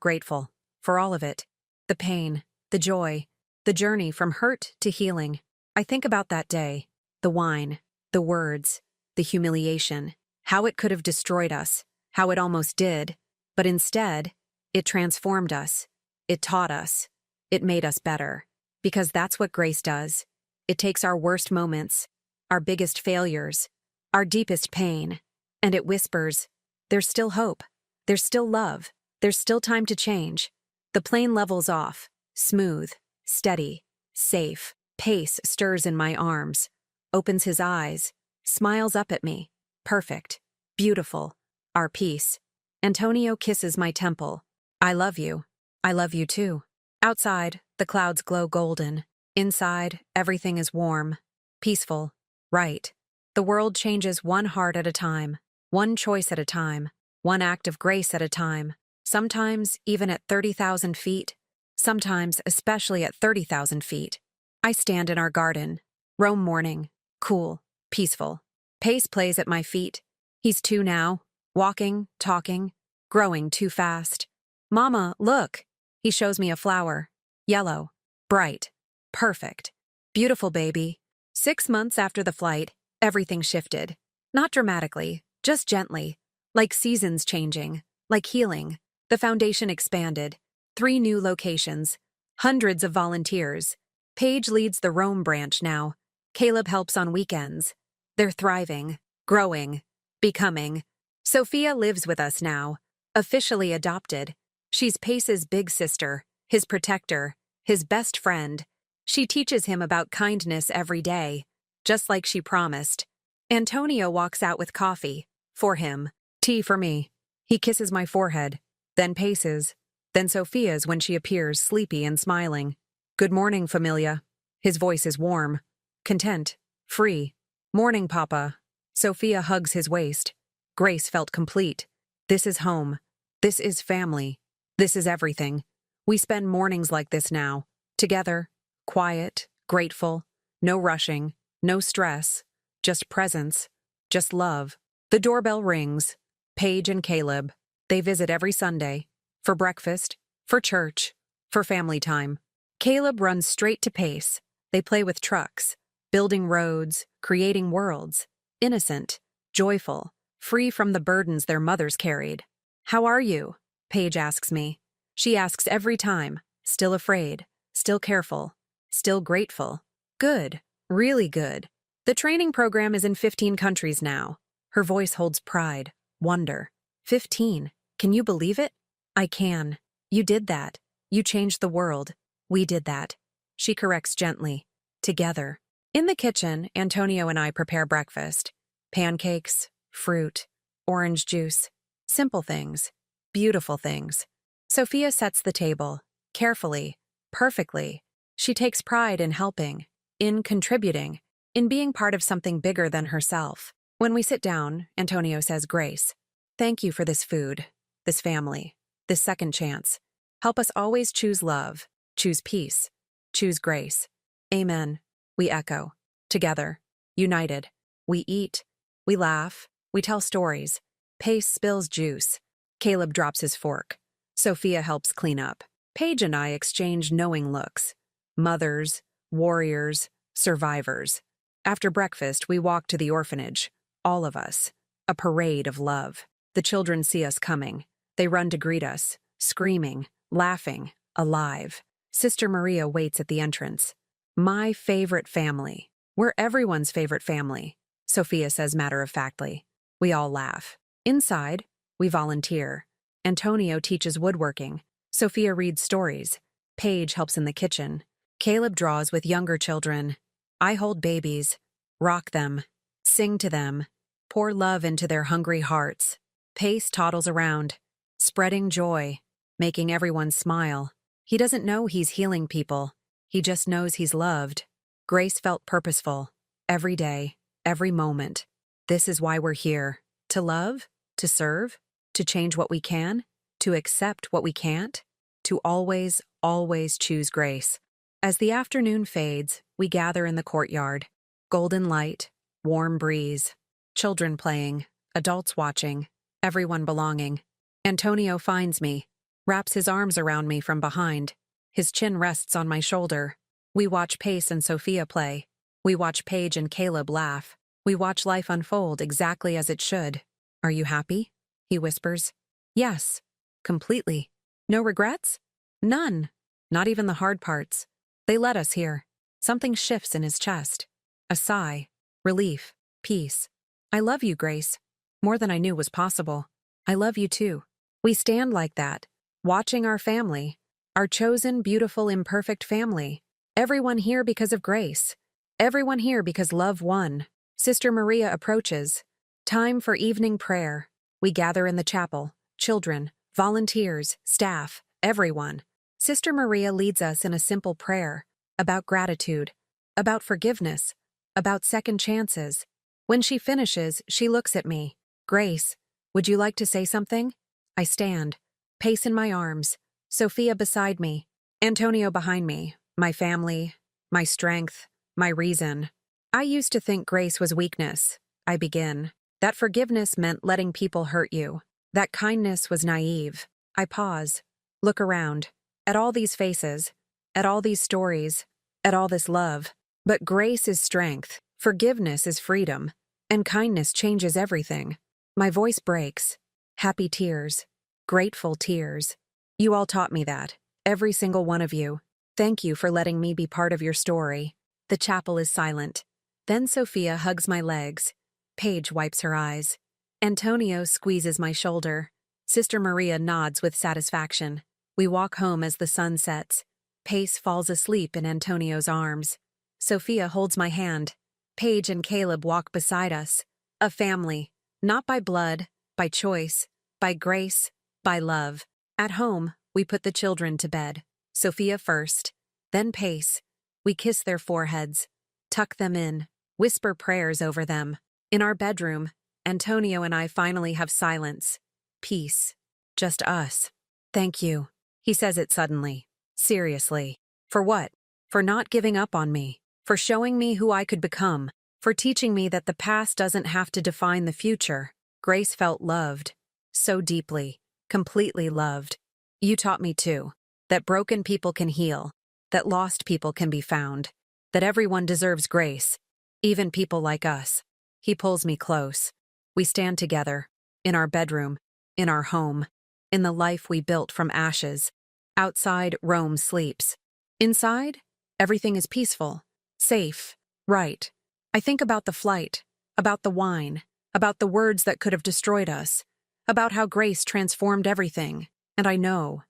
grateful, for all of it. The pain, the joy, the journey from hurt to healing. I think about that day, the whine, the words, the humiliation, how it could have destroyed us, how it almost did, but instead, it transformed us. It taught us. It made us better. Because that's what grace does. It takes our worst moments, our biggest failures, our deepest pain, and it whispers, there's still hope. There's still love. There's still time to change. The plane levels off, smooth, steady, safe. Pace stirs in my arms, opens his eyes, smiles up at me. Perfect. Beautiful. Our peace. Antonio kisses my temple. I love you. I love you too. Outside, the clouds glow golden. Inside, everything is warm, peaceful, right. The world changes one heart at a time, one choice at a time, one act of grace at a time. Sometimes even at 30,000 feet. Sometimes especially at 30,000 feet. I stand in our garden. Rome morning. Cool. Peaceful. Pace plays at my feet. He's 2 now. Walking, talking, growing too fast. Mama, look. He shows me a flower. Yellow. Bright. Perfect. Beautiful baby. 6 months after the flight, everything shifted. Not dramatically, just gently. Like seasons changing. Like healing. The foundation expanded. 3 new locations. Hundreds of volunteers. Paige leads the Rome branch now. Caleb helps on weekends. They're thriving, growing, becoming. Sophia lives with us now. Officially adopted. She's Pace's big sister, his protector, his best friend. She teaches him about kindness every day, just like she promised. Antonio walks out with coffee. For him. Tea for me. He kisses my forehead, then Pace's, then Sophia's when she appears sleepy and smiling. Good morning, familia. His voice is warm, content, free. Morning, Papa. Sophia hugs his waist. Grace felt complete. This is home. This is family. This is everything. We spend mornings like this now, together, quiet, grateful, no rushing, no stress, just presence, just love. The doorbell rings. Paige and Caleb. They visit every Sunday. For breakfast, for church, for family time. Caleb runs straight to Pace. They play with trucks, building roads, creating worlds. Innocent, joyful, free from the burdens their mothers carried. How are you? Paige asks me. She asks every time, still afraid, still careful, still grateful. Good, really good. The training program is in 15 countries now. Her voice holds pride, wonder. 15. Can you believe it? I can. You did that. You changed the world. We did that. She corrects gently. Together. In the kitchen, Antonio and I prepare breakfast. Pancakes, fruit, orange juice. Simple things. Beautiful things. Sophia sets the table. Carefully. Perfectly. She takes pride in helping. In contributing. In being part of something bigger than herself. When we sit down, Antonio says grace. Thank you for this food, this family, this second chance. Help us always choose love, choose peace, choose grace. Amen. We echo. Together. United. We eat. We laugh. We tell stories. Pace spills juice. Caleb drops his fork. Sophia helps clean up. Paige and I exchange knowing looks. Mothers, warriors, survivors. After breakfast, we walk to the orphanage. All of us. A parade of love. The children see us coming. They run to greet us, screaming, laughing, alive. Sister Maria waits at the entrance. My favorite family. We're everyone's favorite family, Sophia says matter-of-factly. We all laugh. Inside, we volunteer. Antonio teaches woodworking. Sophia reads stories. Paige helps in the kitchen. Caleb draws with younger children. I hold babies, rock them, sing to them, pour love into their hungry hearts. Pace toddles around, spreading joy, making everyone smile. He doesn't know he's healing people. He just knows he's loved. Grace felt purposeful. Every day, every moment. This is why we're here. To love, to serve, to change what we can, to accept what we can't, to always, always choose grace. As the afternoon fades, we gather in the courtyard. Golden light, warm breeze, children playing, adults watching, everyone belonging. Antonio finds me, wraps his arms around me from behind. His chin rests on my shoulder. We watch Pace and Sophia play. We watch Paige and Caleb laugh. We watch life unfold exactly as it should. Are you happy? He whispers. Yes, completely. No regrets? None. Not even the hard parts. They led us here. Something shifts in his chest. A sigh. Relief. Peace. I love you, Grace. More than I knew was possible. I love you too. We stand like that, watching our family. Our chosen, beautiful, imperfect family. Everyone here because of grace. Everyone here because love won. Sister Maria approaches. Time for evening prayer. We gather in the chapel. Children, volunteers, staff, everyone. Sister Maria leads us in a simple prayer about gratitude, about forgiveness, about second chances. When she finishes, she looks at me. Grace, would you like to say something? I stand, Pace in my arms, Sophia beside me, Antonio behind me, my family, my strength, my reason. I used to think grace was weakness. I begin. That forgiveness meant letting people hurt you. That kindness was naive. I pause, look around, at all these faces, at all these stories, at all this love. But grace is strength, forgiveness is freedom, and kindness changes everything. My voice breaks. Happy tears. Grateful tears. You all taught me that. Every single one of you. Thank you for letting me be part of your story. The chapel is silent. Then Sophia hugs my legs. Paige wipes her eyes. Antonio squeezes my shoulder. Sister Maria nods with satisfaction. We walk home as the sun sets. Pace falls asleep in Antonio's arms. Sophia holds my hand. Paige and Caleb walk beside us. A family. Not by blood, by choice, by grace, by love. At home, we put the children to bed. Sophia first, then Pace. We kiss their foreheads, tuck them in, whisper prayers over them. In our bedroom, Antonio and I finally have silence. Peace. Just us. Thank you. He says it suddenly. Seriously. For what? For not giving up on me. For showing me who I could become. For teaching me that the past doesn't have to define the future. Grace felt loved. So deeply. Completely loved. You taught me too. That broken people can heal. That lost people can be found. That everyone deserves grace. Even people like us. He pulls me close. We stand together. In our bedroom. In our home. In the life we built from ashes. Outside, Rome sleeps. Inside, everything is peaceful. Safe. Right. I think about the flight. About the wine. About the words that could have destroyed us. About how grace transformed everything. And I know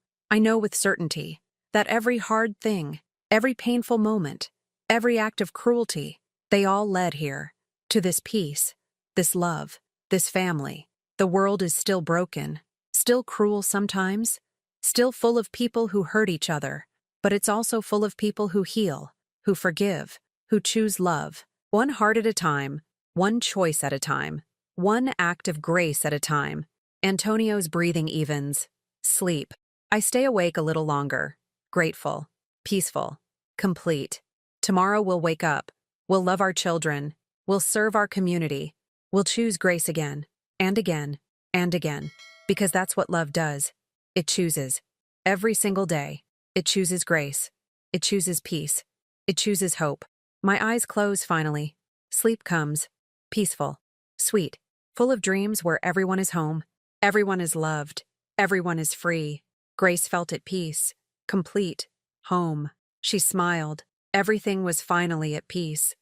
with certainty, that every hard thing, every painful moment, every act of cruelty, they all led here. To this peace, this love, this family. The world is still broken. Still cruel sometimes, still full of people who hurt each other, but it's also full of people who heal, who forgive, who choose love, one heart at a time, one choice at a time, one act of grace at a time. Antonio's breathing evens. Sleep. I stay awake a little longer, grateful, peaceful, complete. Tomorrow we'll wake up, we'll love our children, we'll serve our community, we'll choose grace again, and again, and again. Because that's what love does. It chooses. Every single day. It chooses grace. It chooses peace. It chooses hope. My eyes close finally. Sleep comes. Peaceful. Sweet. Full of dreams where everyone is home. Everyone is loved. Everyone is free. Grace felt at peace. Complete. Home. She smiled. Everything was finally at peace.